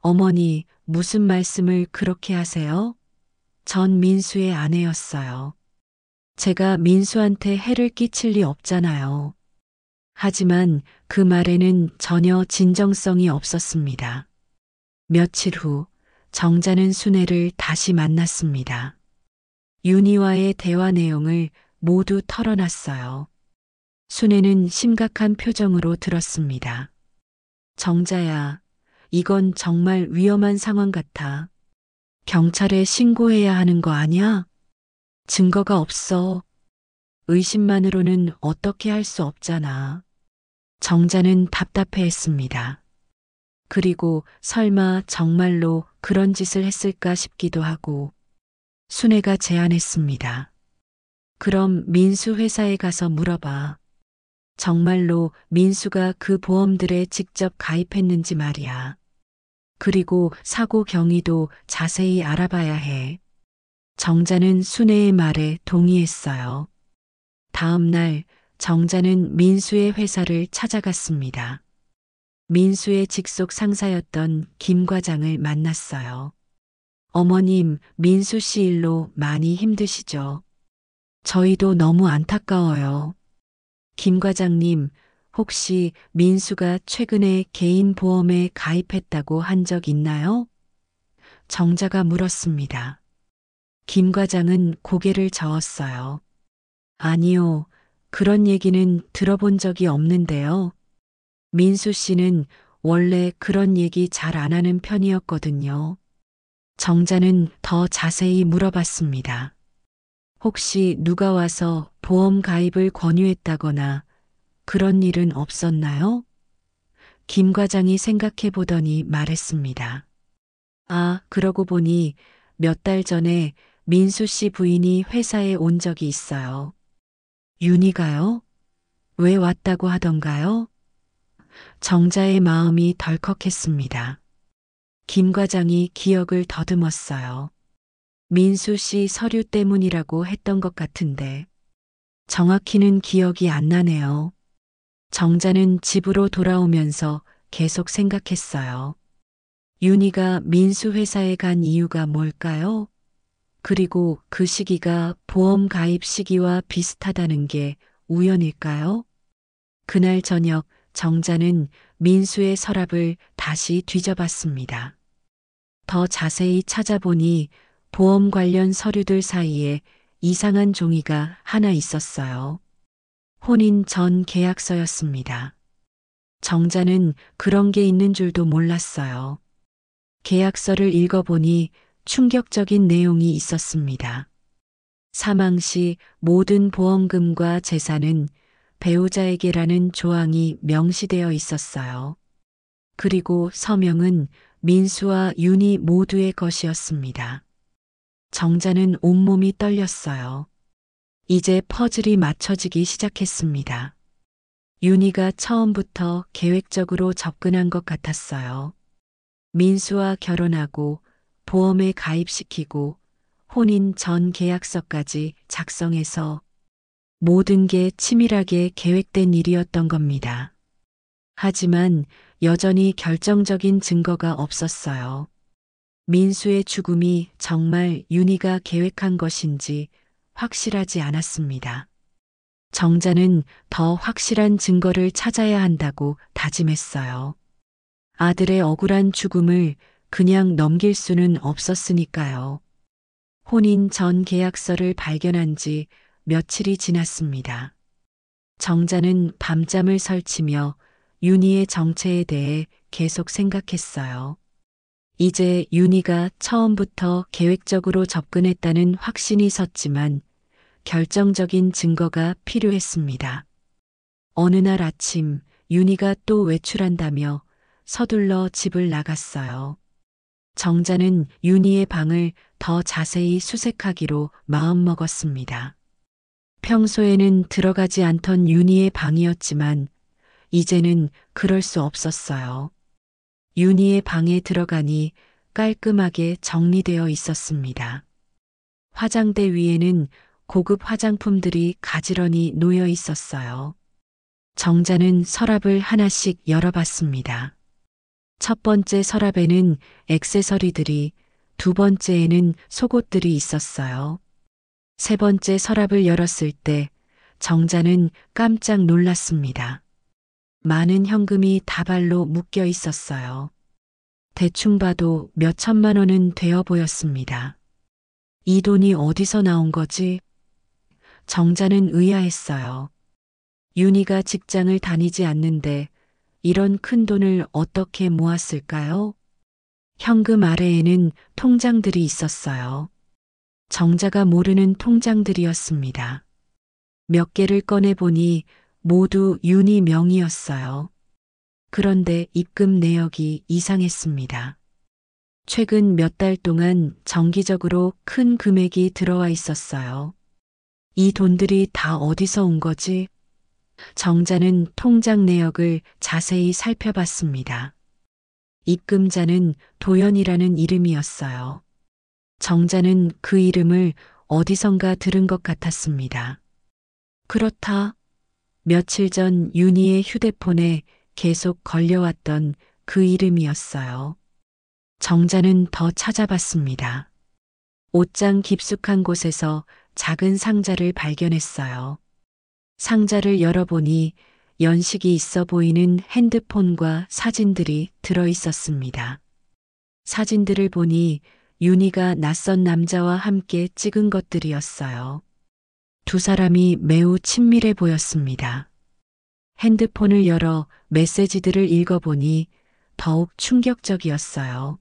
어머니, 무슨 말씀을 그렇게 하세요? 전 민수의 아내였어요. 제가 민수한테 해를 끼칠 리 없잖아요. 하지만 그 말에는 전혀 진정성이 없었습니다. 며칠 후 정자는 순애를 다시 만났습니다. 윤희와의 대화 내용을 모두 털어놨어요. 순애는 심각한 표정으로 들었습니다. 정자야, 이건 정말 위험한 상황 같아. 경찰에 신고해야 하는 거 아니야? 증거가 없어. 의심만으로는 어떻게 할 수 없잖아. 정자는 답답해했습니다. 그리고 설마 정말로 그런 짓을 했을까 싶기도 하고 순애가 제안했습니다. 그럼 민수 회사에 가서 물어봐. 정말로 민수가 그 보험들에 직접 가입했는지 말이야. 그리고 사고 경위도 자세히 알아봐야 해. 정자는 순애의 말에 동의했어요. 다음 날 정자는 민수의 회사를 찾아갔습니다. 민수의 직속 상사였던 김 과장을 만났어요. 어머님, 민수 씨 일로 많이 힘드시죠? 저희도 너무 안타까워요. 김 과장님, 혹시 민수가 최근에 개인 보험에 가입했다고 한 적 있나요? 정자가 물었습니다. 김 과장은 고개를 저었어요. 아니요, 그런 얘기는 들어본 적이 없는데요. 민수 씨는 원래 그런 얘기 잘 안 하는 편이었거든요. 정자는 더 자세히 물어봤습니다. 혹시 누가 와서 보험 가입을 권유했다거나 그런 일은 없었나요? 김 과장이 생각해 보더니 말했습니다. 아, 그러고 보니 몇 달 전에 민수 씨 부인이 회사에 온 적이 있어요. 윤희가요? 왜 왔다고 하던가요? 정자의 마음이 덜컥했습니다. 김 과장이 기억을 더듬었어요. 민수 씨 서류 때문이라고 했던 것 같은데 정확히는 기억이 안 나네요. 정자는 집으로 돌아오면서 계속 생각했어요. 윤희가 민수 회사에 간 이유가 뭘까요? 그리고 그 시기가 보험 가입 시기와 비슷하다는 게 우연일까요? 그날 저녁 정자는 민수의 서랍을 다시 뒤져봤습니다. 더 자세히 찾아보니 보험 관련 서류들 사이에 이상한 종이가 하나 있었어요. 혼인 전 계약서였습니다. 정자는 그런 게 있는 줄도 몰랐어요. 계약서를 읽어보니 충격적인 내용이 있었습니다. 사망 시 모든 보험금과 재산은 배우자에게라는 조항이 명시되어 있었어요. 그리고 서명은 민수와 윤희 모두의 것이었습니다. 정자는 온몸이 떨렸어요. 이제 퍼즐이 맞춰지기 시작했습니다. 윤희가 처음부터 계획적으로 접근한 것 같았어요. 민수와 결혼하고 보험에 가입시키고 혼인 전 계약서까지 작성해서 모든 게 치밀하게 계획된 일이었던 겁니다. 하지만 여전히 결정적인 증거가 없었어요. 민수의 죽음이 정말 윤희가 계획한 것인지 확실하지 않았습니다. 정자는 더 확실한 증거를 찾아야 한다고 다짐했어요. 아들의 억울한 죽음을 그냥 넘길 수는 없었으니까요. 혼인 전 계약서를 발견한 지 며칠이 지났습니다. 정자는 밤잠을 설치며 윤희의 정체에 대해 계속 생각했어요. 이제 윤희가 처음부터 계획적으로 접근했다는 확신이 섰지만 결정적인 증거가 필요했습니다. 어느 날 아침 윤희가 또 외출한다며 서둘러 집을 나갔어요. 정자는 윤희의 방을 더 자세히 수색하기로 마음먹었습니다. 평소에는 들어가지 않던 윤희의 방이었지만 이제는 그럴 수 없었어요. 윤희의 방에 들어가니 깔끔하게 정리되어 있었습니다. 화장대 위에는 고급 화장품들이 가지런히 놓여 있었어요. 정자는 서랍을 하나씩 열어봤습니다. 첫 번째 서랍에는 액세서리들이, 두 번째에는 속옷들이 있었어요. 세 번째 서랍을 열었을 때 정자는 깜짝 놀랐습니다. 많은 현금이 다발로 묶여 있었어요. 대충 봐도 몇 천만 원은 되어 보였습니다. 이 돈이 어디서 나온 거지? 정자는 의아했어요. 윤희가 직장을 다니지 않는데 이런 큰 돈을 어떻게 모았을까요? 현금 아래에는 통장들이 있었어요. 정자가 모르는 통장들이었습니다. 몇 개를 꺼내보니 모두 윤희 명의였어요. 그런데 입금 내역이 이상했습니다. 최근 몇 달 동안 정기적으로 큰 금액이 들어와 있었어요. 이 돈들이 다 어디서 온 거지? 정자는 통장 내역을 자세히 살펴봤습니다. 입금자는 도연이라는 이름이었어요. 정자는 그 이름을 어디선가 들은 것 같았습니다. 그렇다. 며칠 전 윤희의 휴대폰에 계속 걸려왔던 그 이름이었어요. 정자는 더 찾아봤습니다. 옷장 깊숙한 곳에서 작은 상자를 발견했어요. 상자를 열어보니 연식이 있어 보이는 핸드폰과 사진들이 들어 있었습니다. 사진들을 보니 윤희가 낯선 남자와 함께 찍은 것들이었어요. 두 사람이 매우 친밀해 보였습니다. 핸드폰을 열어 메시지들을 읽어보니 더욱 충격적이었어요.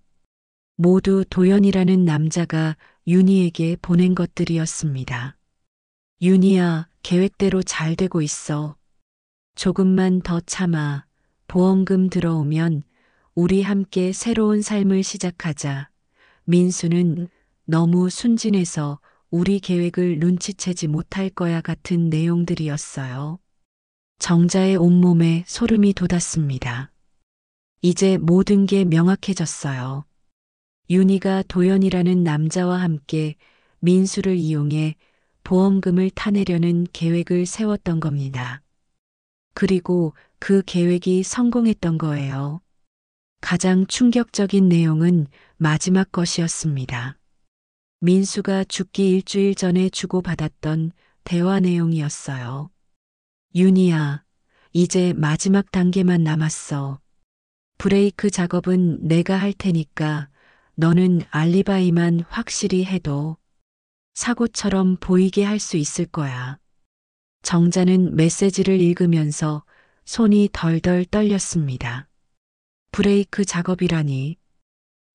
모두 도연이라는 남자가 윤희에게 보낸 것들이었습니다. 윤희야, 계획대로 잘 되고 있어. 조금만 더 참아. 보험금 들어오면 우리 함께 새로운 삶을 시작하자. 민수는 너무 순진해서 우리 계획을 눈치채지 못할 거야 같은 내용들이었어요. 정자의 온몸에 소름이 돋았습니다. 이제 모든 게 명확해졌어요. 윤희가 도연이라는 남자와 함께 민수를 이용해 보험금을 타내려는 계획을 세웠던 겁니다. 그리고 그 계획이 성공했던 거예요. 가장 충격적인 내용은 마지막 것이었습니다. 민수가 죽기 일주일 전에 주고받았던 대화 내용이었어요. 윤희야, 이제 마지막 단계만 남았어. 브레이크 작업은 내가 할 테니까 너는 알리바이만 확실히 해도 사고처럼 보이게 할 수 있을 거야. 정자는 메시지를 읽으면서 손이 덜덜 떨렸습니다. 브레이크 작업이라니.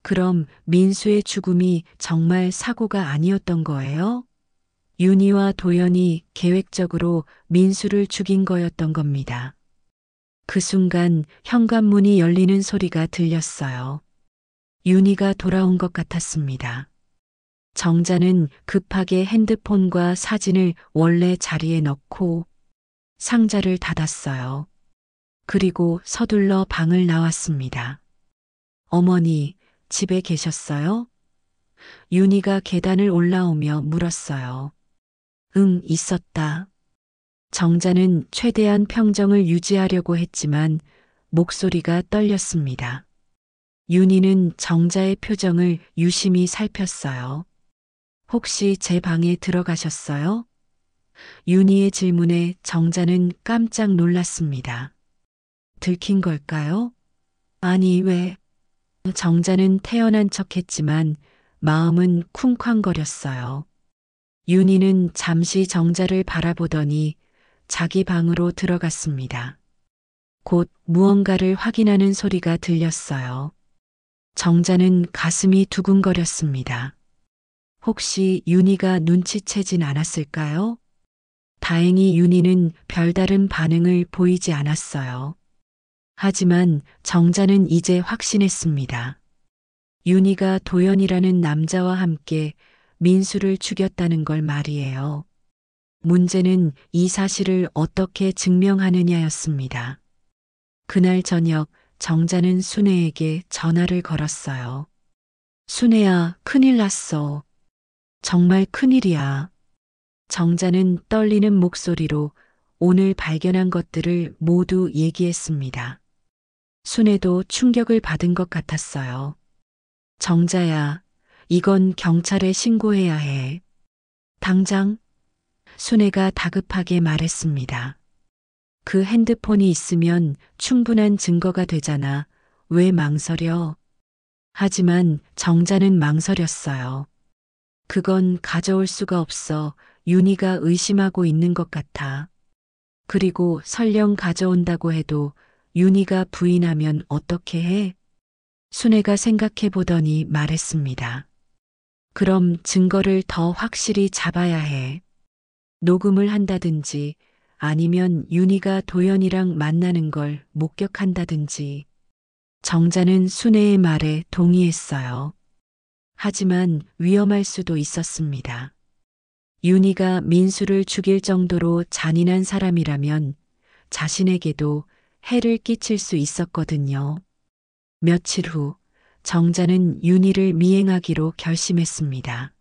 그럼 민수의 죽음이 정말 사고가 아니었던 거예요? 윤희와 도연이 계획적으로 민수를 죽인 거였던 겁니다. 그 순간 현관문이 열리는 소리가 들렸어요. 윤희가 돌아온 것 같았습니다. 정자는 급하게 핸드폰과 사진을 원래 자리에 넣고 상자를 닫았어요. 그리고 서둘러 방을 나왔습니다. 어머니, 집에 계셨어요? 윤희가 계단을 올라오며 물었어요. 응, 있었다. 정자는 최대한 평정을 유지하려고 했지만 목소리가 떨렸습니다. 윤희는 정자의 표정을 유심히 살폈어요. 혹시 제 방에 들어가셨어요? 윤희의 질문에 정자는 깜짝 놀랐습니다. 들킨 걸까요? 아니, 왜? 정자는 태연한 척했지만 마음은 쿵쾅거렸어요. 윤희는 잠시 정자를 바라보더니 자기 방으로 들어갔습니다. 곧 무언가를 확인하는 소리가 들렸어요. 정자는 가슴이 두근거렸습니다. 혹시 윤희가 눈치채진 않았을까요? 다행히 윤희는 별다른 반응을 보이지 않았어요. 하지만 정자는 이제 확신했습니다. 윤희가 도연이라는 남자와 함께 민수를 죽였다는 걸 말이에요. 문제는 이 사실을 어떻게 증명하느냐였습니다. 그날 저녁 정자는 순애에게 전화를 걸었어요. 순애야, 큰일 났어. 정말 큰일이야. 정자는 떨리는 목소리로 오늘 발견한 것들을 모두 얘기했습니다. 순애도 충격을 받은 것 같았어요. 정자야, 이건 경찰에 신고해야 해. 당장? 순애가 다급하게 말했습니다. 그 핸드폰이 있으면 충분한 증거가 되잖아. 왜 망설여? 하지만 정자는 망설였어요. 그건 가져올 수가 없어. 윤희가 의심하고 있는 것 같아. 그리고 설령 가져온다고 해도 윤희가 부인하면 어떻게 해? 순애가 생각해 보더니 말했습니다. 그럼 증거를 더 확실히 잡아야 해. 녹음을 한다든지 아니면 윤희가 도연이랑 만나는 걸 목격한다든지. 정자는 순애의 말에 동의했어요. 하지만 위험할 수도 있었습니다. 윤희가 민수를 죽일 정도로 잔인한 사람이라면 자신에게도 해를 끼칠 수 있었거든요. 며칠 후 정자는 윤희를 미행하기로 결심했습니다.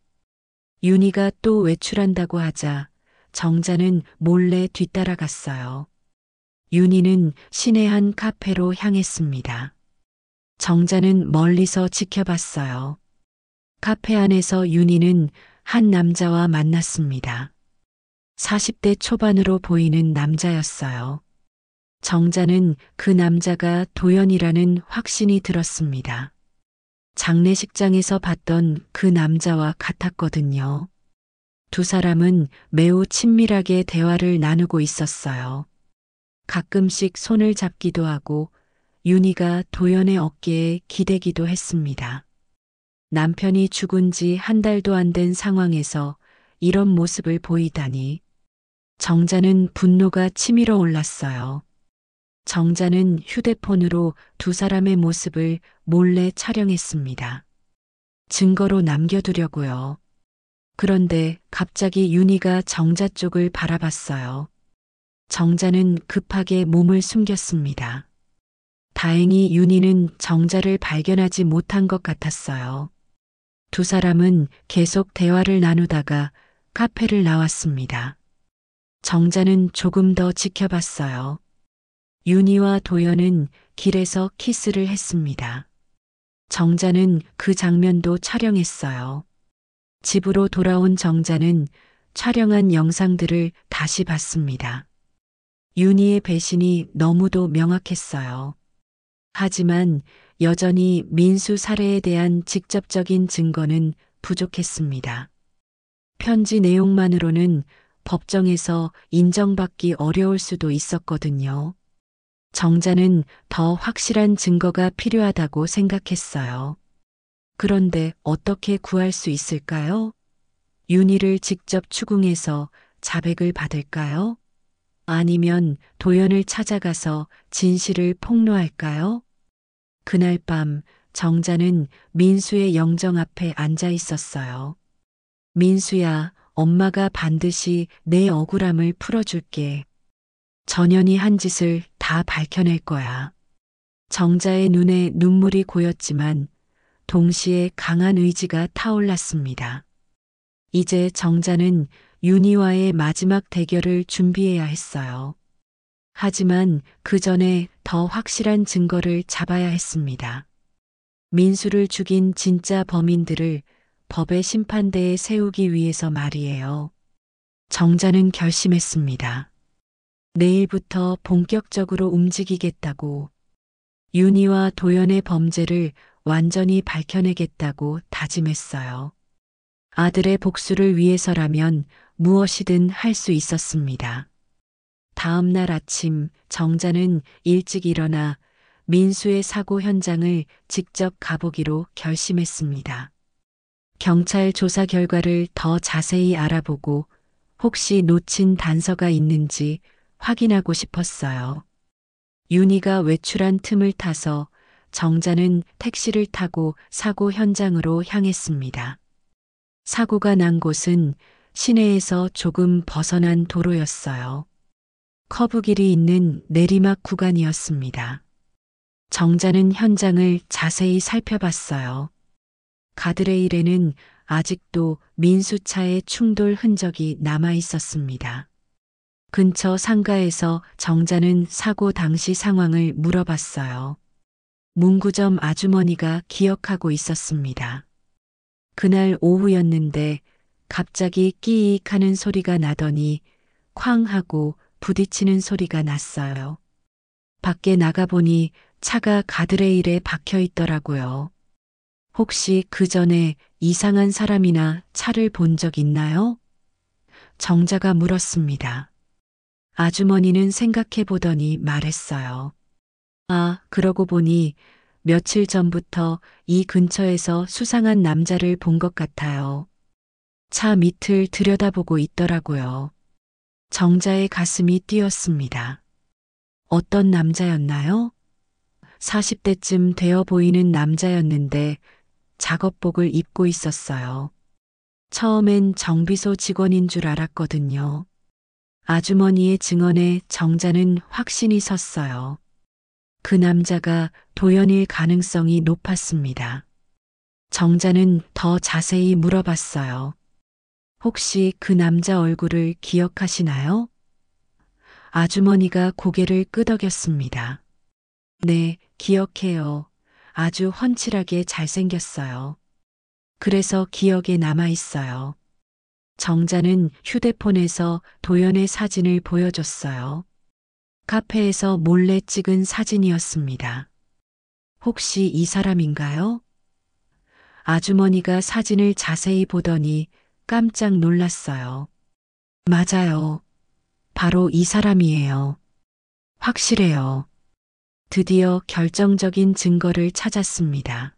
윤희가 또 외출한다고 하자 정자는 몰래 뒤따라갔어요. 윤희는 시내 한 카페로 향했습니다. 정자는 멀리서 지켜봤어요. 카페 안에서 윤희는 한 남자와 만났습니다. 40대 초반으로 보이는 남자였어요. 정자는 그 남자가 도연이라는 확신이 들었습니다. 장례식장에서 봤던 그 남자와 같았거든요. 두 사람은 매우 친밀하게 대화를 나누고 있었어요. 가끔씩 손을 잡기도 하고 윤희가 도연의 어깨에 기대기도 했습니다. 남편이 죽은 지 한 달도 안 된 상황에서 이런 모습을 보이다니. 정자는 분노가 치밀어 올랐어요. 정자는 휴대폰으로 두 사람의 모습을 몰래 촬영했습니다. 증거로 남겨두려고요. 그런데 갑자기 윤희가 정자 쪽을 바라봤어요. 정자는 급하게 몸을 숨겼습니다. 다행히 윤희는 정자를 발견하지 못한 것 같았어요. 두 사람은 계속 대화를 나누다가 카페를 나왔습니다. 정자는 조금 더 지켜봤어요. 윤희와 도연은 길에서 키스를 했습니다. 정자는 그 장면도 촬영했어요. 집으로 돌아온 정자는 촬영한 영상들을 다시 봤습니다. 윤희의 배신이 너무도 명확했어요. 하지만 여전히 민수 살해에 대한 직접적인 증거는 부족했습니다. 편지 내용만으로는 법정에서 인정받기 어려울 수도 있었거든요. 정자는 더 확실한 증거가 필요하다고 생각했어요. 그런데 어떻게 구할 수 있을까요? 윤희를 직접 추궁해서 자백을 받을까요? 아니면 도연을 찾아가서 진실을 폭로할까요? 그날 밤 정자는 민수의 영정 앞에 앉아 있었어요. 민수야, 엄마가 반드시 내 억울함을 풀어줄게. 전현이 한 짓을 다 밝혀낼 거야. 정자의 눈에 눈물이 고였지만 동시에 강한 의지가 타올랐습니다. 이제 정자는 윤희와의 마지막 대결을 준비해야 했어요. 하지만 그 전에 더 확실한 증거를 잡아야 했습니다. 민수를 죽인 진짜 범인들을 법의 심판대에 세우기 위해서 말이에요. 정자는 결심했습니다. 내일부터 본격적으로 움직이겠다고. 윤희와 도연의 범죄를 완전히 밝혀내겠다고 다짐했어요. 아들의 복수를 위해서라면 무엇이든 할 수 있었습니다. 다음 날 아침 정자는 일찍 일어나 민수의 사고 현장을 직접 가보기로 결심했습니다. 경찰 조사 결과를 더 자세히 알아보고 혹시 놓친 단서가 있는지 확인하고 싶었어요. 윤희가 외출한 틈을 타서 정자는 택시를 타고 사고 현장으로 향했습니다. 사고가 난 곳은 시내에서 조금 벗어난 도로였어요. 커브길이 있는 내리막 구간이었습니다. 정자는 현장을 자세히 살펴봤어요. 가드레일에는 아직도 민수차의 충돌 흔적이 남아 있었습니다. 근처 상가에서 정자는 사고 당시 상황을 물어봤어요. 문구점 아주머니가 기억하고 있었습니다. 그날 오후였는데 갑자기 끼익 하는 소리가 나더니 쾅 하고 부딪히는 소리가 났어요. 밖에 나가보니 차가 가드레일에 박혀 있더라고요. 혹시 그 전에 이상한 사람이나 차를 본 적 있나요? 정자가 물었습니다. 아주머니는 생각해 보더니 말했어요. 아, 그러고 보니 며칠 전부터 이 근처에서 수상한 남자를 본 것 같아요. 차 밑을 들여다보고 있더라고요. 정자의 가슴이 뛰었습니다. 어떤 남자였나요? 40대쯤 되어 보이는 남자였는데 작업복을 입고 있었어요. 처음엔 정비소 직원인 줄 알았거든요. 아주머니의 증언에 정자는 확신이 섰어요. 그 남자가 도연일 가능성이 높았습니다. 정자는 더 자세히 물어봤어요. 혹시 그 남자 얼굴을 기억하시나요? 아주머니가 고개를 끄덕였습니다. 네, 기억해요. 아주 훤칠하게 잘생겼어요. 그래서 기억에 남아 있어요. 정자는 휴대폰에서 도연의 사진을 보여줬어요. 카페에서 몰래 찍은 사진이었습니다. 혹시 이 사람인가요? 아주머니가 사진을 자세히 보더니 깜짝 놀랐어요. 맞아요. 바로 이 사람이에요. 확실해요. 드디어 결정적인 증거를 찾았습니다.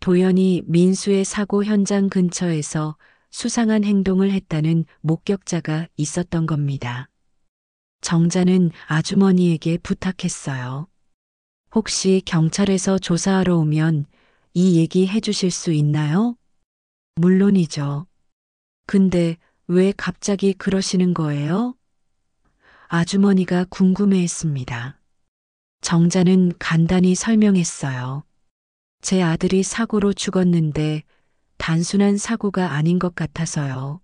도연이 민수의 사고 현장 근처에서 수상한 행동을 했다는 목격자가 있었던 겁니다. 정자는 아주머니에게 부탁했어요. 혹시 경찰에서 조사하러 오면 이 얘기 해주실 수 있나요? 물론이죠. 근데 왜 갑자기 그러시는 거예요? 아주머니가 궁금해했습니다. 정자는 간단히 설명했어요. 제 아들이 사고로 죽었는데 단순한 사고가 아닌 것 같아서요.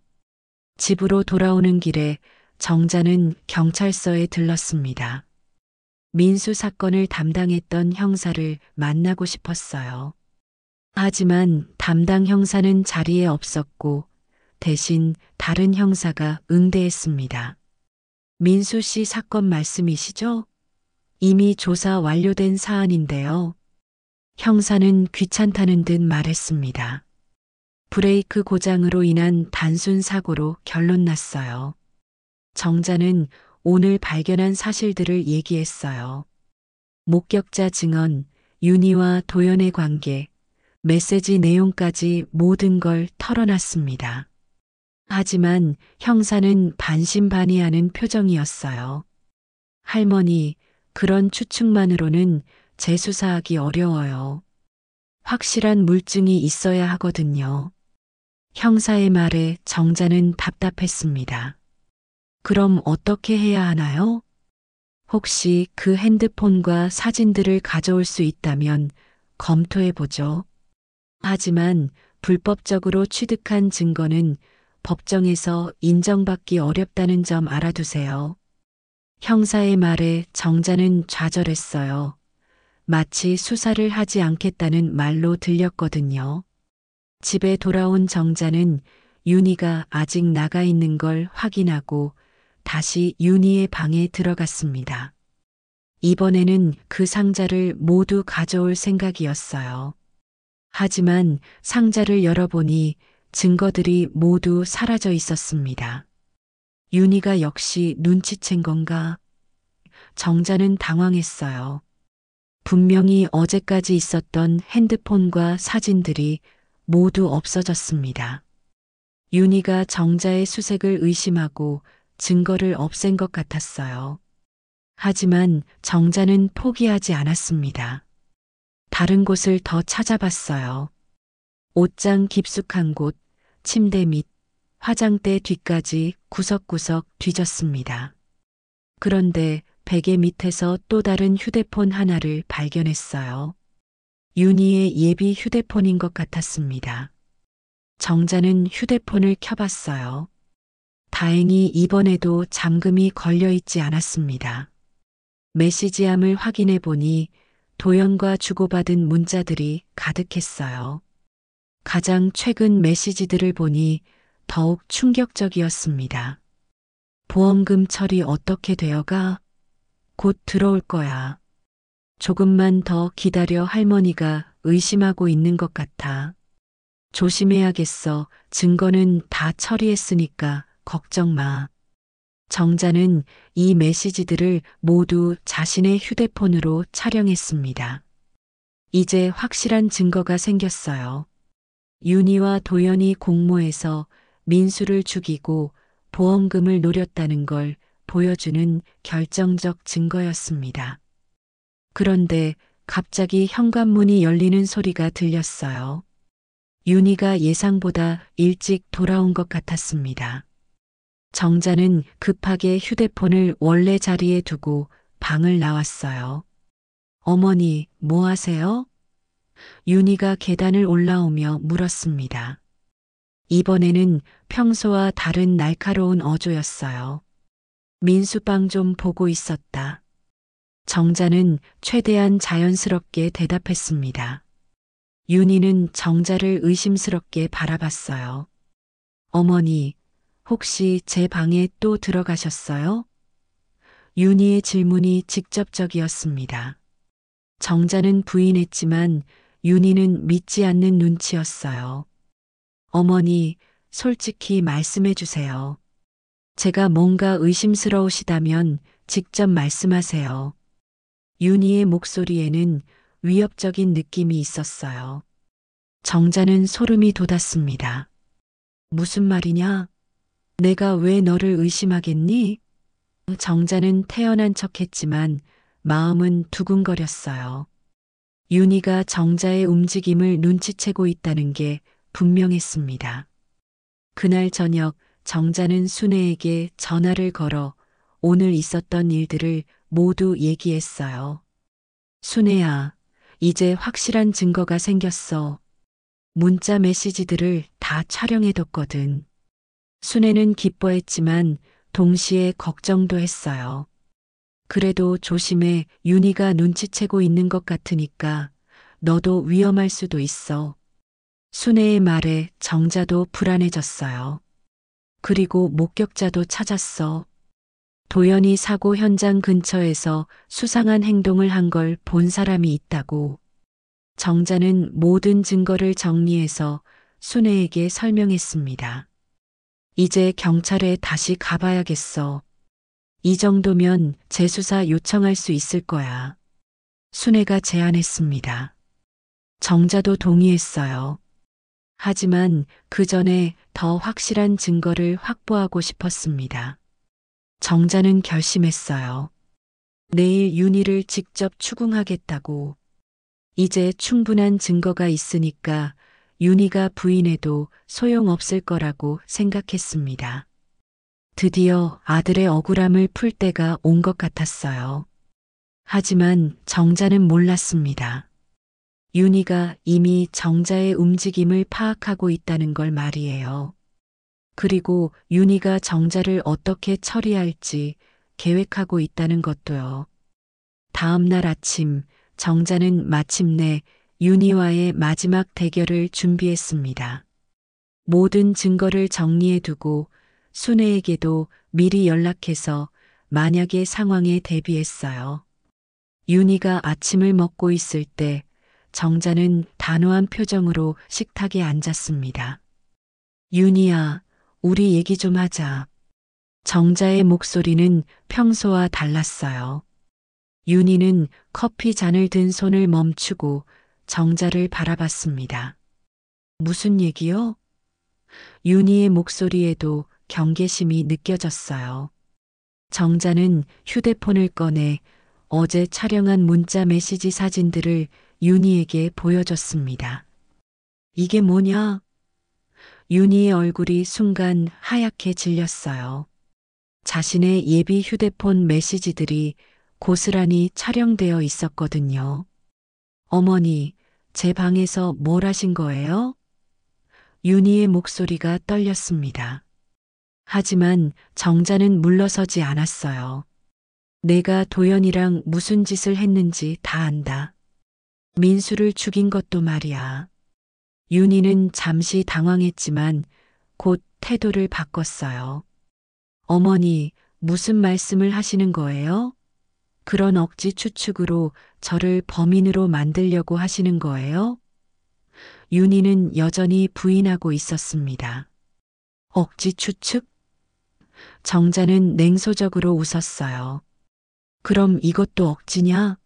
집으로 돌아오는 길에 정자는 경찰서에 들렀습니다. 민수 사건을 담당했던 형사를 만나고 싶었어요. 하지만 담당 형사는 자리에 없었고 대신 다른 형사가 응대했습니다. 민수 씨 사건 말씀이시죠? 이미 조사 완료된 사안인데요. 형사는 귀찮다는 듯 말했습니다. 브레이크 고장으로 인한 단순 사고로 결론 났어요. 정자는 오늘 발견한 사실들을 얘기했어요. 목격자 증언, 윤희와 도연의 관계, 메시지 내용까지 모든 걸 털어놨습니다. 하지만 형사는 반신반의하는 표정이었어요. 할머니, 그런 추측만으로는 재수사하기 어려워요. 확실한 물증이 있어야 하거든요. 형사의 말에 정자는 답답했습니다. 그럼 어떻게 해야 하나요? 혹시 그 핸드폰과 사진들을 가져올 수 있다면 검토해보죠. 하지만 불법적으로 취득한 증거는 법정에서 인정받기 어렵다는 점 알아두세요. 형사의 말에 정자는 좌절했어요. 마치 수사를 하지 않겠다는 말로 들렸거든요. 집에 돌아온 정자는 윤희가 아직 나가 있는 걸 확인하고 다시 윤희의 방에 들어갔습니다. 이번에는 그 상자를 모두 가져올 생각이었어요. 하지만 상자를 열어보니 증거들이 모두 사라져 있었습니다. 윤희가 역시 눈치챈 건가? 정자는 당황했어요. 분명히 어제까지 있었던 핸드폰과 사진들이 모두 없어졌습니다. 윤희가 정자의 수색을 의심하고 증거를 없앤 것 같았어요. 하지만 정자는 포기하지 않았습니다. 다른 곳을 더 찾아봤어요. 옷장 깊숙한 곳, 침대 밑, 화장대 뒤까지 구석구석 뒤졌습니다. 그런데 베개 밑에서 또 다른 휴대폰 하나를 발견했어요. 윤희의 예비 휴대폰인 것 같았습니다. 정자는 휴대폰을 켜봤어요. 다행히 이번에도 잠금이 걸려 있지 않았습니다. 메시지함을 확인해 보니 도연과 주고받은 문자들이 가득했어요. 가장 최근 메시지들을 보니 더욱 충격적이었습니다. 보험금 처리 어떻게 되어가? 곧 들어올 거야. 조금만 더 기다려. 할머니가 의심하고 있는 것 같아. 조심해야겠어. 증거는 다 처리했으니까 걱정 마. 정자는 이 메시지들을 모두 자신의 휴대폰으로 촬영했습니다. 이제 확실한 증거가 생겼어요. 윤희와 도연이 공모해서 민수를 죽이고 보험금을 노렸다는 걸 보여주는 결정적 증거였습니다. 그런데 갑자기 현관문이 열리는 소리가 들렸어요. 윤희가 예상보다 일찍 돌아온 것 같았습니다. 정자는 급하게 휴대폰을 원래 자리에 두고 방을 나왔어요. 어머니, 뭐 하세요? 윤희가 계단을 올라오며 물었습니다. 이번에는 평소와 다른 날카로운 어조였어요. 민수방 좀 보고 있었다. 정자는 최대한 자연스럽게 대답했습니다. 윤희는 정자를 의심스럽게 바라봤어요. 어머니, 혹시 제 방에 또 들어가셨어요? 윤희의 질문이 직접적이었습니다. 정자는 부인했지만 윤희는 믿지 않는 눈치였어요. 어머니, 솔직히 말씀해 주세요. 제가 뭔가 의심스러우시다면 직접 말씀하세요. 윤희의 목소리에는 위협적인 느낌이 있었어요. 정자는 소름이 돋았습니다. 무슨 말이냐? 내가 왜 너를 의심하겠니? 정자는 태연한 척했지만 마음은 두근거렸어요. 윤희가 정자의 움직임을 눈치채고 있다는 게 분명했습니다. 그날 저녁 정자는 순애에게 전화를 걸어 오늘 있었던 일들을 모두 얘기했어요. 순애야, 이제 확실한 증거가 생겼어. 문자 메시지들을 다 촬영해뒀거든. 순애는 기뻐했지만 동시에 걱정도 했어요. 그래도 조심해. 윤희가 눈치채고 있는 것 같으니까 너도 위험할 수도 있어. 순애의 말에 정자도 불안해졌어요. 그리고 목격자도 찾았어. 도연이 사고 현장 근처에서 수상한 행동을 한 걸 본 사람이 있다고. 정자는 모든 증거를 정리해서 순애에게 설명했습니다. 이제 경찰에 다시 가봐야겠어. 이 정도면 재수사 요청할 수 있을 거야. 순애가 제안했습니다. 정자도 동의했어요. 하지만 그 전에 더 확실한 증거를 확보하고 싶었습니다. 정자는 결심했어요. 내일 윤희를 직접 추궁하겠다고. 이제 충분한 증거가 있으니까 윤희가 부인해도 소용없을 거라고 생각했습니다. 드디어 아들의 억울함을 풀 때가 온 것 같았어요. 하지만 정자는 몰랐습니다. 윤희가 이미 정자의 움직임을 파악하고 있다는 걸 말이에요. 그리고 윤희가 정자를 어떻게 처리할지 계획하고 있다는 것도요. 다음 날 아침 정자는 마침내 윤희와의 마지막 대결을 준비했습니다. 모든 증거를 정리해두고 순애에게도 미리 연락해서 만약의 상황에 대비했어요. 윤희가 아침을 먹고 있을 때 정자는 단호한 표정으로 식탁에 앉았습니다. 윤희야, 우리 얘기 좀 하자. 정자의 목소리는 평소와 달랐어요. 윤희는 커피 잔을 든 손을 멈추고 정자를 바라봤습니다. 무슨 얘기요? 윤희의 목소리에도 경계심이 느껴졌어요. 정자는 휴대폰을 꺼내 어제 촬영한 문자 메시지 사진들을 윤희에게 보여줬습니다. 이게 뭐냐? 윤희의 얼굴이 순간 하얗게 질렸어요. 자신의 예비 휴대폰 메시지들이 고스란히 촬영되어 있었거든요. 어머니, 제 방에서 뭘 하신 거예요? 윤희의 목소리가 떨렸습니다. 하지만 정자는 물러서지 않았어요. 내가 도연이랑 무슨 짓을 했는지 다 안다. 민수를 죽인 것도 말이야. 윤희는 잠시 당황했지만 곧 태도를 바꿨어요. 어머니, 무슨 말씀을 하시는 거예요? 그런 억지 추측으로 저를 범인으로 만들려고 하시는 거예요? 윤희는 여전히 부인하고 있었습니다. 억지 추측? 정자는 냉소적으로 웃었어요. 그럼 이것도 억지냐?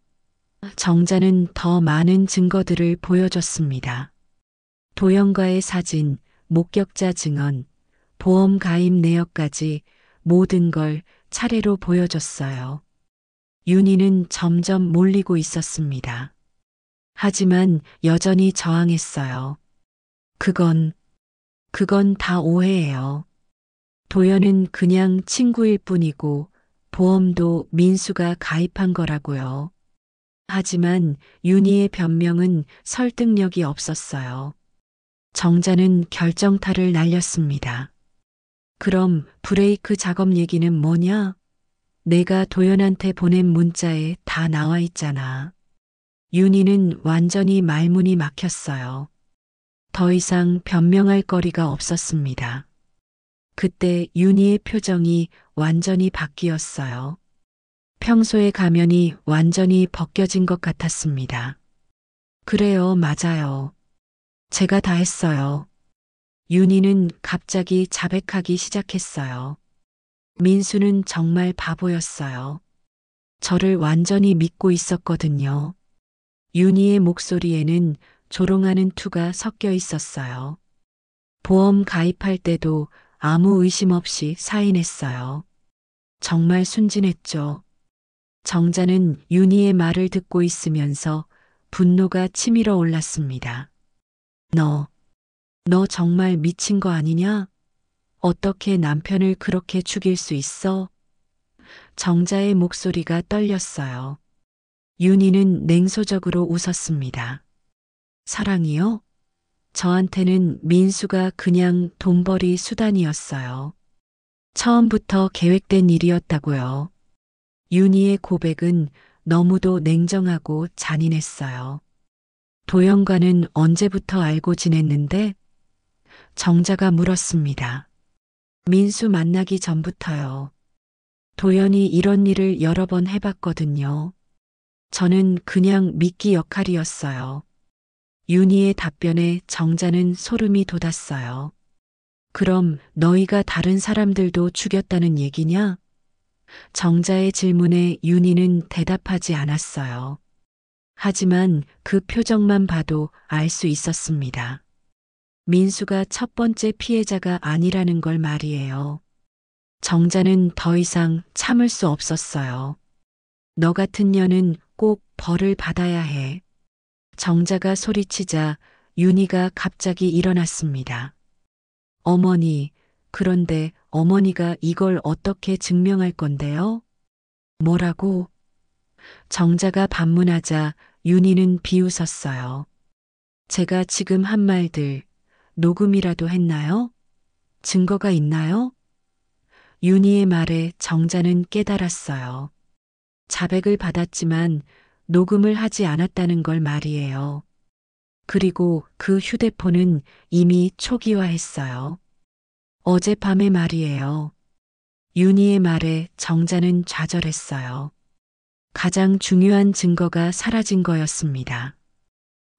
정자는 더 많은 증거들을 보여줬습니다. 도연과의 사진, 목격자 증언, 보험 가입 내역까지 모든 걸 차례로 보여줬어요. 윤희는 점점 몰리고 있었습니다. 하지만 여전히 저항했어요. 그건 다 오해예요. 도연은 그냥 친구일 뿐이고 보험도 민수가 가입한 거라고요. 하지만 윤희의 변명은 설득력이 없었어요. 정자는 결정타를 날렸습니다. 그럼 브레이크 작업 얘기는 뭐냐? 내가 도연한테 보낸 문자에 다 나와 있잖아. 윤희는 완전히 말문이 막혔어요. 더 이상 변명할 거리가 없었습니다. 그때 윤희의 표정이 완전히 바뀌었어요. 평소의 가면이 완전히 벗겨진 것 같았습니다. 그래요, 맞아요. 제가 다 했어요. 윤희는 갑자기 자백하기 시작했어요. 민수는 정말 바보였어요. 저를 완전히 믿고 있었거든요. 윤희의 목소리에는 조롱하는 투가 섞여 있었어요. 보험 가입할 때도 아무 의심 없이 사인했어요. 정말 순진했죠. 정자는 윤희의 말을 듣고 있으면서 분노가 치밀어 올랐습니다. 너 정말 미친 거 아니냐? 어떻게 남편을 그렇게 죽일 수 있어? 정자의 목소리가 떨렸어요. 윤희는 냉소적으로 웃었습니다. 사랑이요? 저한테는 민수가 그냥 돈벌이 수단이었어요. 처음부터 계획된 일이었다고요. 윤희의 고백은 너무도 냉정하고 잔인했어요. 도연과는 언제부터 알고 지냈는데? 정자가 물었습니다. 민수 만나기 전부터요. 도연이 이런 일을 여러 번 해봤거든요. 저는 그냥 미끼 역할이었어요. 윤희의 답변에 정자는 소름이 돋았어요. 그럼 너희가 다른 사람들도 죽였다는 얘기냐? 정자의 질문에 윤희는 대답하지 않았어요. 하지만 그 표정만 봐도 알 수 있었습니다. 민수가 첫 번째 피해자가 아니라는 걸 말이에요. 정자는 더 이상 참을 수 없었어요. 너 같은 년은 꼭 벌을 받아야 해. 정자가 소리치자 윤희가 갑자기 일어났습니다. 어머니, 그런데 어머니가 이걸 어떻게 증명할 건데요? 뭐라고? 정자가 반문하자 윤희는 비웃었어요. 제가 지금 한 말들 녹음이라도 했나요? 증거가 있나요? 윤희의 말에 정자는 깨달았어요. 자백을 받았지만 녹음을 하지 않았다는 걸 말이에요. 그리고 그 휴대폰은 이미 초기화했어요. 어젯밤에 말이에요. 윤희의 말에 정자는 좌절했어요. 가장 중요한 증거가 사라진 거였습니다.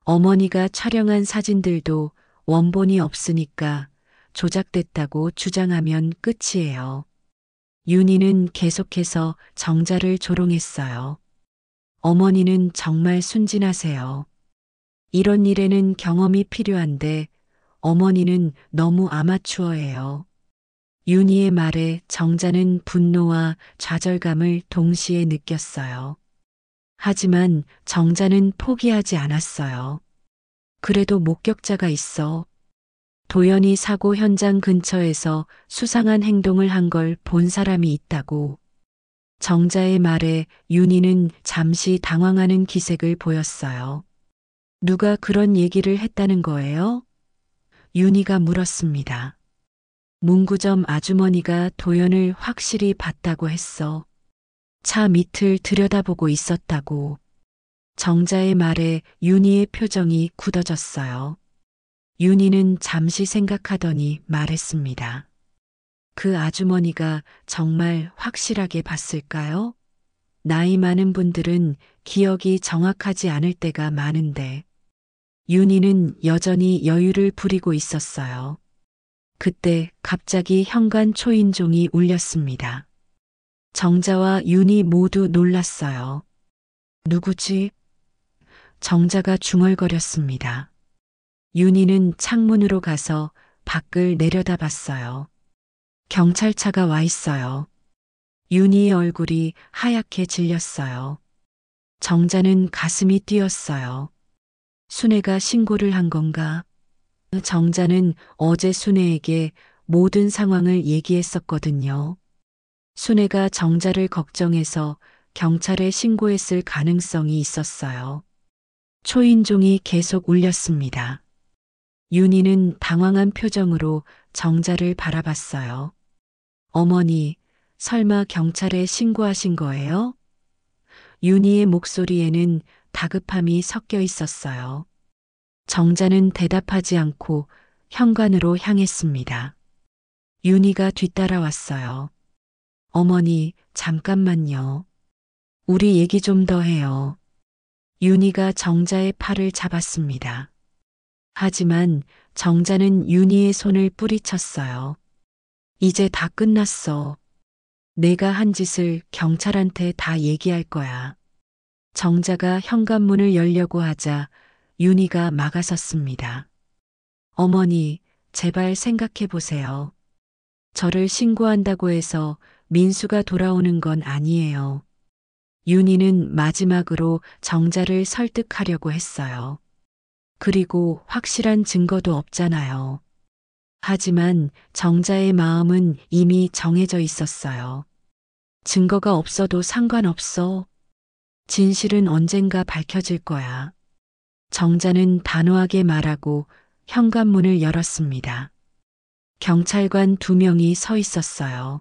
어머니가 촬영한 사진들도 원본이 없으니까 조작됐다고 주장하면 끝이에요. 윤희는 계속해서 정자를 조롱했어요. 어머니는 정말 순진하세요. 이런 일에는 경험이 필요한데 어머니는 너무 아마추어예요. 윤희의 말에 정자는 분노와 좌절감을 동시에 느꼈어요. 하지만 정자는 포기하지 않았어요. 그래도 목격자가 있어. 도연이 사고 현장 근처에서 수상한 행동을 한 걸 본 사람이 있다고. 정자의 말에 윤희는 잠시 당황하는 기색을 보였어요. 누가 그런 얘기를 했다는 거예요? 윤희가 물었습니다. 문구점 아주머니가 도연을 확실히 봤다고 했어. 차 밑을 들여다보고 있었다고. 정자의 말에 윤희의 표정이 굳어졌어요. 윤희는 잠시 생각하더니 말했습니다. 그 아주머니가 정말 확실하게 봤을까요? 나이 많은 분들은 기억이 정확하지 않을 때가 많은데 윤희는 여전히 여유를 부리고 있었어요. 그때 갑자기 현관 초인종이 울렸습니다. 정자와 윤희 모두 놀랐어요. 누구지? 정자가 중얼거렸습니다. 윤희는 창문으로 가서 밖을 내려다봤어요. 경찰차가 와 있어요. 윤희의 얼굴이 하얗게 질렸어요. 정자는 가슴이 뛰었어요. 순애가 신고를 한 건가? 정자는 어제 순애에게 모든 상황을 얘기했었거든요. 순애가 정자를 걱정해서 경찰에 신고했을 가능성이 있었어요. 초인종이 계속 울렸습니다. 윤희는 당황한 표정으로 정자를 바라봤어요. 어머니, 설마 경찰에 신고하신 거예요? 윤희의 목소리에는 다급함이 섞여 있었어요. 정자는 대답하지 않고 현관으로 향했습니다. 윤희가 뒤따라왔어요. 어머니, 잠깐만요. 우리 얘기 좀 더 해요. 윤희가 정자의 팔을 잡았습니다. 하지만 정자는 윤희의 손을 뿌리쳤어요. 이제 다 끝났어. 내가 한 짓을 경찰한테 다 얘기할 거야. 정자가 현관문을 열려고 하자 윤희가 막아섰습니다. 어머니, 제발 생각해 보세요. 저를 신고한다고 해서 민수가 돌아오는 건 아니에요. 윤희는 마지막으로 정자를 설득하려고 했어요. 그리고 확실한 증거도 없잖아요. 하지만 정자의 마음은 이미 정해져 있었어요. 증거가 없어도 상관없어. 진실은 언젠가 밝혀질 거야. 정자는 단호하게 말하고 현관문을 열었습니다. 경찰관 2명이 서 있었어요.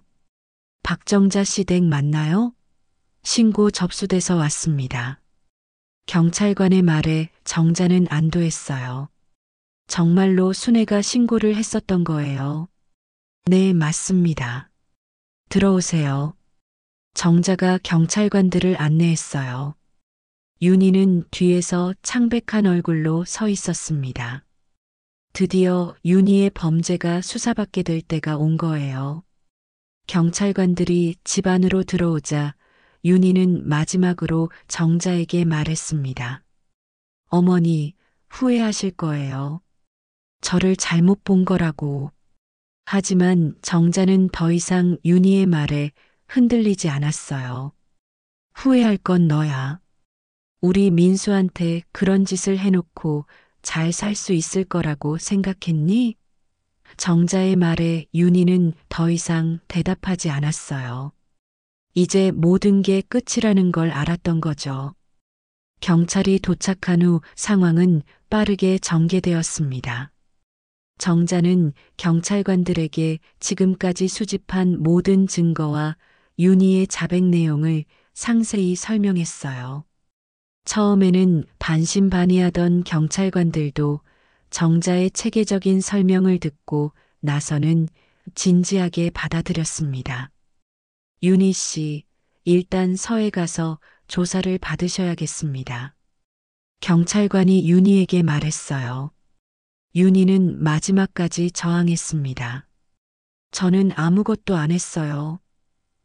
박정자 씨 댁 맞나요? 신고 접수돼서 왔습니다. 경찰관의 말에 정자는 안도했어요. 정말로 순애가 신고를 했었던 거예요. 네, 맞습니다. 들어오세요. 정자가 경찰관들을 안내했어요. 윤희는 뒤에서 창백한 얼굴로 서 있었습니다. 드디어 윤희의 범죄가 수사받게 될 때가 온 거예요. 경찰관들이 집 안으로 들어오자 윤희는 마지막으로 정자에게 말했습니다. 어머니, 후회하실 거예요. 저를 잘못 본 거라고. 하지만 정자는 더 이상 윤희의 말에 흔들리지 않았어요. 후회할 건 너야. 우리 민수한테 그런 짓을 해놓고 잘 살 수 있을 거라고 생각했니? 정자의 말에 윤희는 더 이상 대답하지 않았어요. 이제 모든 게 끝이라는 걸 알았던 거죠. 경찰이 도착한 후 상황은 빠르게 전개되었습니다. 정자는 경찰관들에게 지금까지 수집한 모든 증거와 윤희의 자백 내용을 상세히 설명했어요. 처음에는 반신반의하던 경찰관들도 정자의 체계적인 설명을 듣고 나서는 진지하게 받아들였습니다. 윤희 씨, 일단 서에 가서 조사를 받으셔야겠습니다. 경찰관이 윤희에게 말했어요. 윤희는 마지막까지 저항했습니다. 저는 아무것도 안 했어요.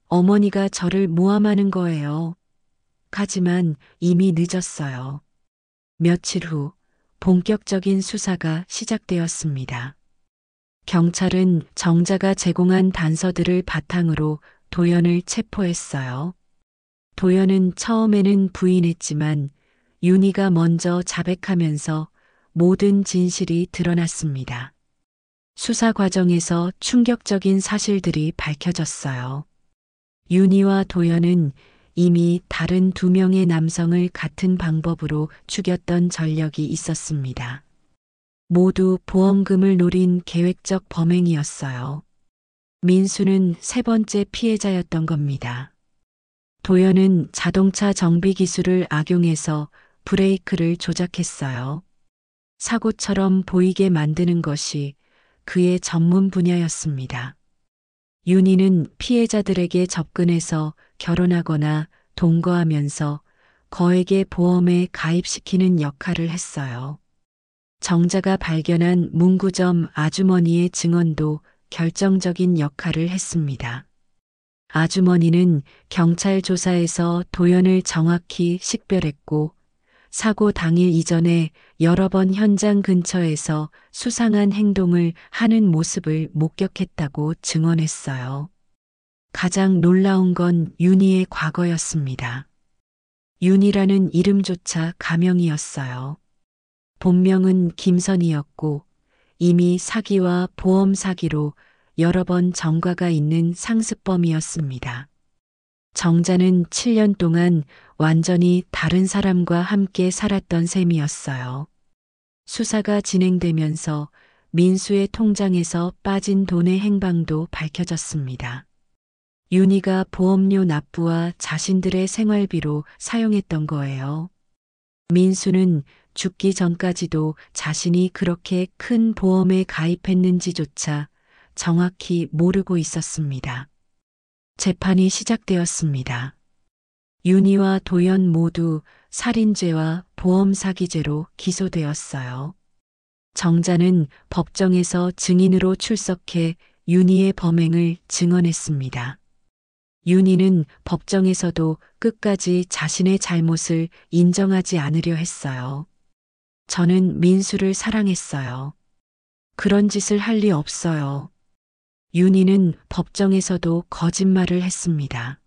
어머니가 저를 모함하는 거예요. 하지만 이미 늦었어요. 며칠 후 본격적인 수사가 시작되었습니다. 경찰은 정자가 제공한 단서들을 바탕으로 도연을 체포했어요. 도연은 처음에는 부인했지만 윤희가 먼저 자백하면서 모든 진실이 드러났습니다. 수사 과정에서 충격적인 사실들이 밝혀졌어요. 윤희와 도연은 이미 다른 2명의 남성을 같은 방법으로 죽였던 전력이 있었습니다. 모두 보험금을 노린 계획적 범행이었어요. 민수는 3번째 피해자였던 겁니다. 도연은 자동차 정비 기술을 악용해서 브레이크를 조작했어요. 사고처럼 보이게 만드는 것이 그의 전문 분야였습니다. 윤희는 피해자들에게 접근해서 결혼하거나 동거하면서 거액의 보험에 가입시키는 역할을 했어요. 정자가 발견한 문구점 아주머니의 증언도 결정적인 역할을 했습니다. 아주머니는 경찰 조사에서 도연을 정확히 식별했고 사고 당일 이전에 여러 번 현장 근처에서 수상한 행동을 하는 모습을 목격했다고 증언했어요. 가장 놀라운 건 윤희의 과거였습니다. 윤희라는 이름조차 가명이었어요. 본명은 김선이었고 이미 사기와 보험 사기로 여러 번 전과가 있는 상습범이었습니다. 정자는 7년 동안 완전히 다른 사람과 함께 살았던 셈이었어요. 수사가 진행되면서 민수의 통장에서 빠진 돈의 행방도 밝혀졌습니다. 윤희가 보험료 납부와 자신들의 생활비로 사용했던 거예요. 민수는 죽기 전까지도 자신이 그렇게 큰 보험에 가입했는지조차 정확히 모르고 있었습니다. 재판이 시작되었습니다. 윤희와 도연 모두 살인죄와 보험 사기죄로 기소되었어요. 정자는 법정에서 증인으로 출석해 윤희의 범행을 증언했습니다. 윤희는 법정에서도 끝까지 자신의 잘못을 인정하지 않으려 했어요. 저는 민수를 사랑했어요. 그런 짓을 할 리 없어요. 윤희는 법정에서도 거짓말을 했습니다.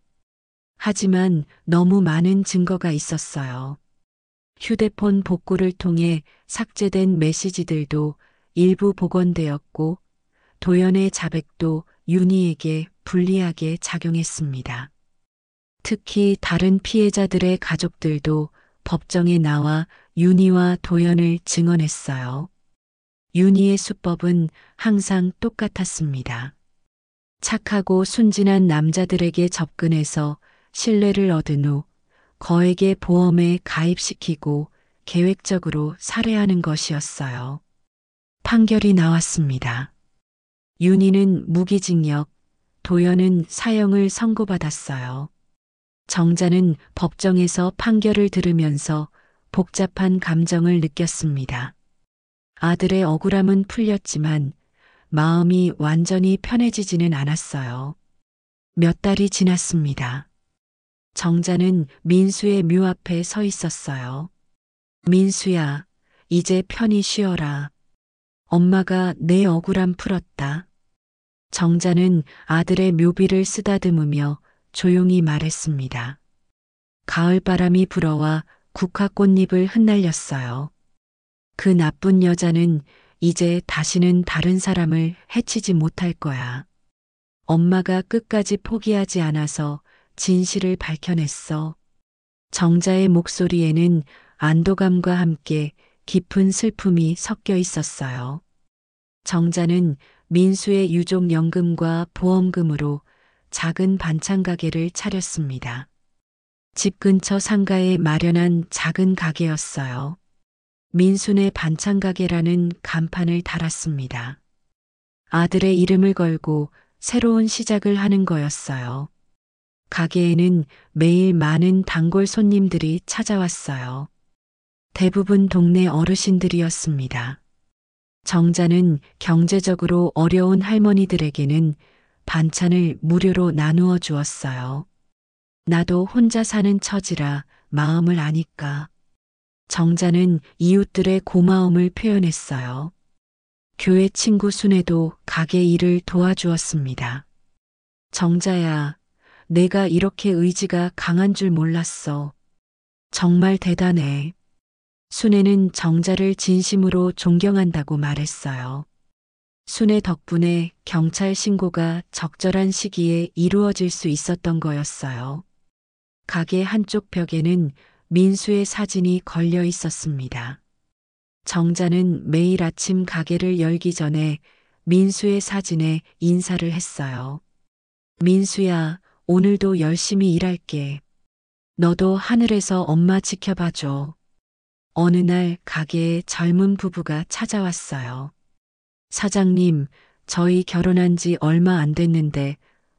하지만 너무 많은 증거가 있었어요. 휴대폰 복구를 통해 삭제된 메시지들도 일부 복원되었고 도연의 자백도 윤희에게 불리하게 작용했습니다. 특히 다른 피해자들의 가족들도 법정에 나와 윤희와 도연을 증언했어요. 윤희의 수법은 항상 똑같았습니다. 착하고 순진한 남자들에게 접근해서 신뢰를 얻은 후 거액의 보험에 가입시키고 계획적으로 살해하는 것이었어요. 판결이 나왔습니다. 윤희는 무기징역, 도연은 사형을 선고받았어요. 정자는 법정에서 판결을 들으면서 복잡한 감정을 느꼈습니다. 아들의 억울함은 풀렸지만 마음이 완전히 편해지지는 않았어요. 몇 달이 지났습니다. 정자는 민수의 묘 앞에 서 있었어요. 민수야, 이제 편히 쉬어라. 엄마가 내 억울함 풀었다. 정자는 아들의 묘비를 쓰다듬으며 조용히 말했습니다. 가을바람이 불어와 국화꽃잎을 흩날렸어요. 그 나쁜 여자는 이제 다시는 다른 사람을 해치지 못할 거야. 엄마가 끝까지 포기하지 않아서 진실을 밝혀냈어. 정자의 목소리에는 안도감과 함께 깊은 슬픔이 섞여 있었어요. 정자는 민수의 유족연금과 보험금으로 작은 반찬 가게를 차렸습니다. 집 근처 상가에 마련한 작은 가게였어요. 민수네 반찬 가게라는 간판을 달았습니다. 아들의 이름을 걸고 새로운 시작을 하는 거였어요. 가게에는 매일 많은 단골 손님들이 찾아왔어요. 대부분 동네 어르신들이었습니다. 정자는 경제적으로 어려운 할머니들에게는 반찬을 무료로 나누어 주었어요. 나도 혼자 사는 처지라 마음을 아니까. 정자는 이웃들의 고마움을 표현했어요. 교회 친구 순애도 가게 일을 도와주었습니다. 정자야, 내가 이렇게 의지가 강한 줄 몰랐어. 정말 대단해. 순애는 정자를 진심으로 존경한다고 말했어요. 순애 덕분에 경찰 신고가 적절한 시기에 이루어질 수 있었던 거였어요. 가게 한쪽 벽에는 민수의 사진이 걸려 있었습니다. 정자는 매일 아침 가게를 열기 전에 민수의 사진에 인사를 했어요. 민수야, 오늘도 열심히 일할게. 너도 하늘에서 엄마 지켜봐줘. 어느 날 가게에 젊은 부부가 찾아왔어요. 사장님, 저희 결혼한 지 얼마 안 됐는데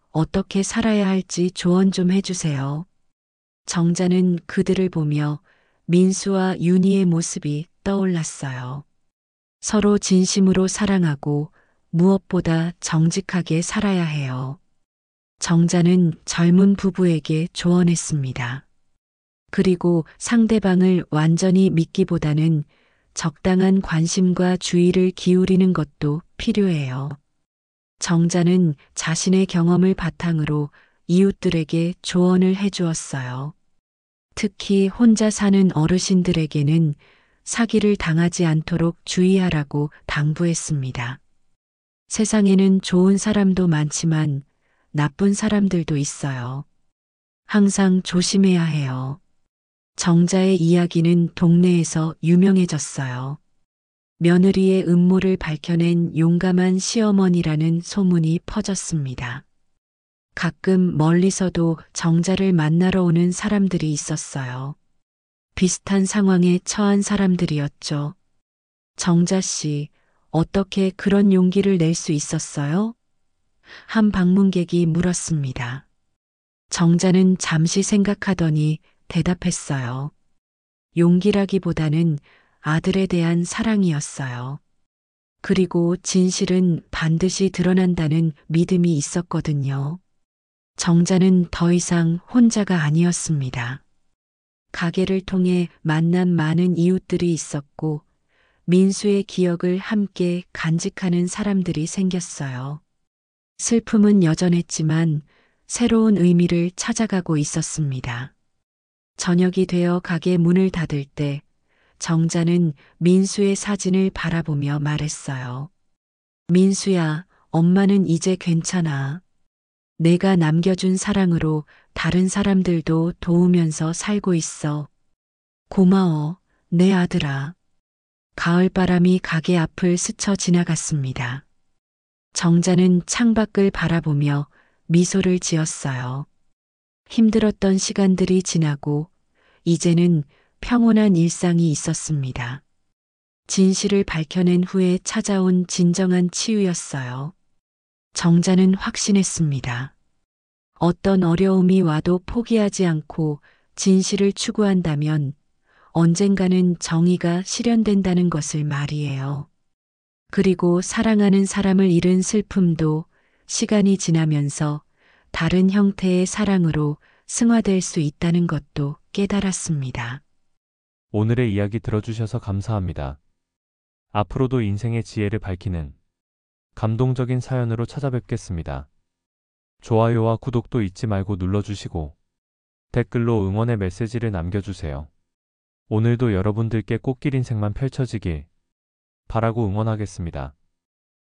어떻게 살아야 할지 조언 좀 해주세요. 정자는 그들을 보며 민수와 윤희의 모습이 떠올랐어요. 서로 진심으로 사랑하고 무엇보다 정직하게 살아야 해요. 정자는 젊은 부부에게 조언했습니다. 그리고 상대방을 완전히 믿기보다는 적당한 관심과 주의를 기울이는 것도 필요해요. 정자는 자신의 경험을 바탕으로 이웃들에게 조언을 해주었어요. 특히 혼자 사는 어르신들에게는 사기를 당하지 않도록 주의하라고 당부했습니다. 세상에는 좋은 사람도 많지만 나쁜 사람들도 있어요. 항상 조심해야 해요. 정자의 이야기는 동네에서 유명해졌어요. 며느리의 음모를 밝혀낸 용감한 시어머니라는 소문이 퍼졌습니다. 가끔 멀리서도 정자를 만나러 오는 사람들이 있었어요. 비슷한 상황에 처한 사람들이었죠. 정자 씨, 어떻게 그런 용기를 낼 수 있었어요? 한 방문객이 물었습니다. 정자는 잠시 생각하더니 대답했어요. 용기라기보다는 아들에 대한 사랑이었어요. 그리고 진실은 반드시 드러난다는 믿음이 있었거든요. 정자는 더 이상 혼자가 아니었습니다. 가게를 통해 만난 많은 이웃들이 있었고 민수의 기억을 함께 간직하는 사람들이 생겼어요. 슬픔은 여전했지만 새로운 의미를 찾아가고 있었습니다. 저녁이 되어 가게 문을 닫을 때 정자는 민수의 사진을 바라보며 말했어요. 민수야, 엄마는 이제 괜찮아. 내가 남겨준 사랑으로 다른 사람들도 도우면서 살고 있어. 고마워, 내 아들아. 가을바람이 가게 앞을 스쳐 지나갔습니다. 정자는 창밖을 바라보며 미소를 지었어요. 힘들었던 시간들이 지나고 이제는 평온한 일상이 있었습니다. 진실을 밝혀낸 후에 찾아온 진정한 치유였어요. 정자는 확신했습니다. 어떤 어려움이 와도 포기하지 않고 진실을 추구한다면 언젠가는 정의가 실현된다는 것을 말이에요. 그리고 사랑하는 사람을 잃은 슬픔도 시간이 지나면서 다른 형태의 사랑으로 승화될 수 있다는 것도 깨달았습니다. 오늘의 이야기 들어주셔서 감사합니다. 앞으로도 인생의 지혜를 밝히는 감동적인 사연으로 찾아뵙겠습니다. 좋아요와 구독도 잊지 말고 눌러주시고 댓글로 응원의 메시지를 남겨주세요. 오늘도 여러분들께 꽃길 인생만 펼쳐지길 바라고 응원하겠습니다.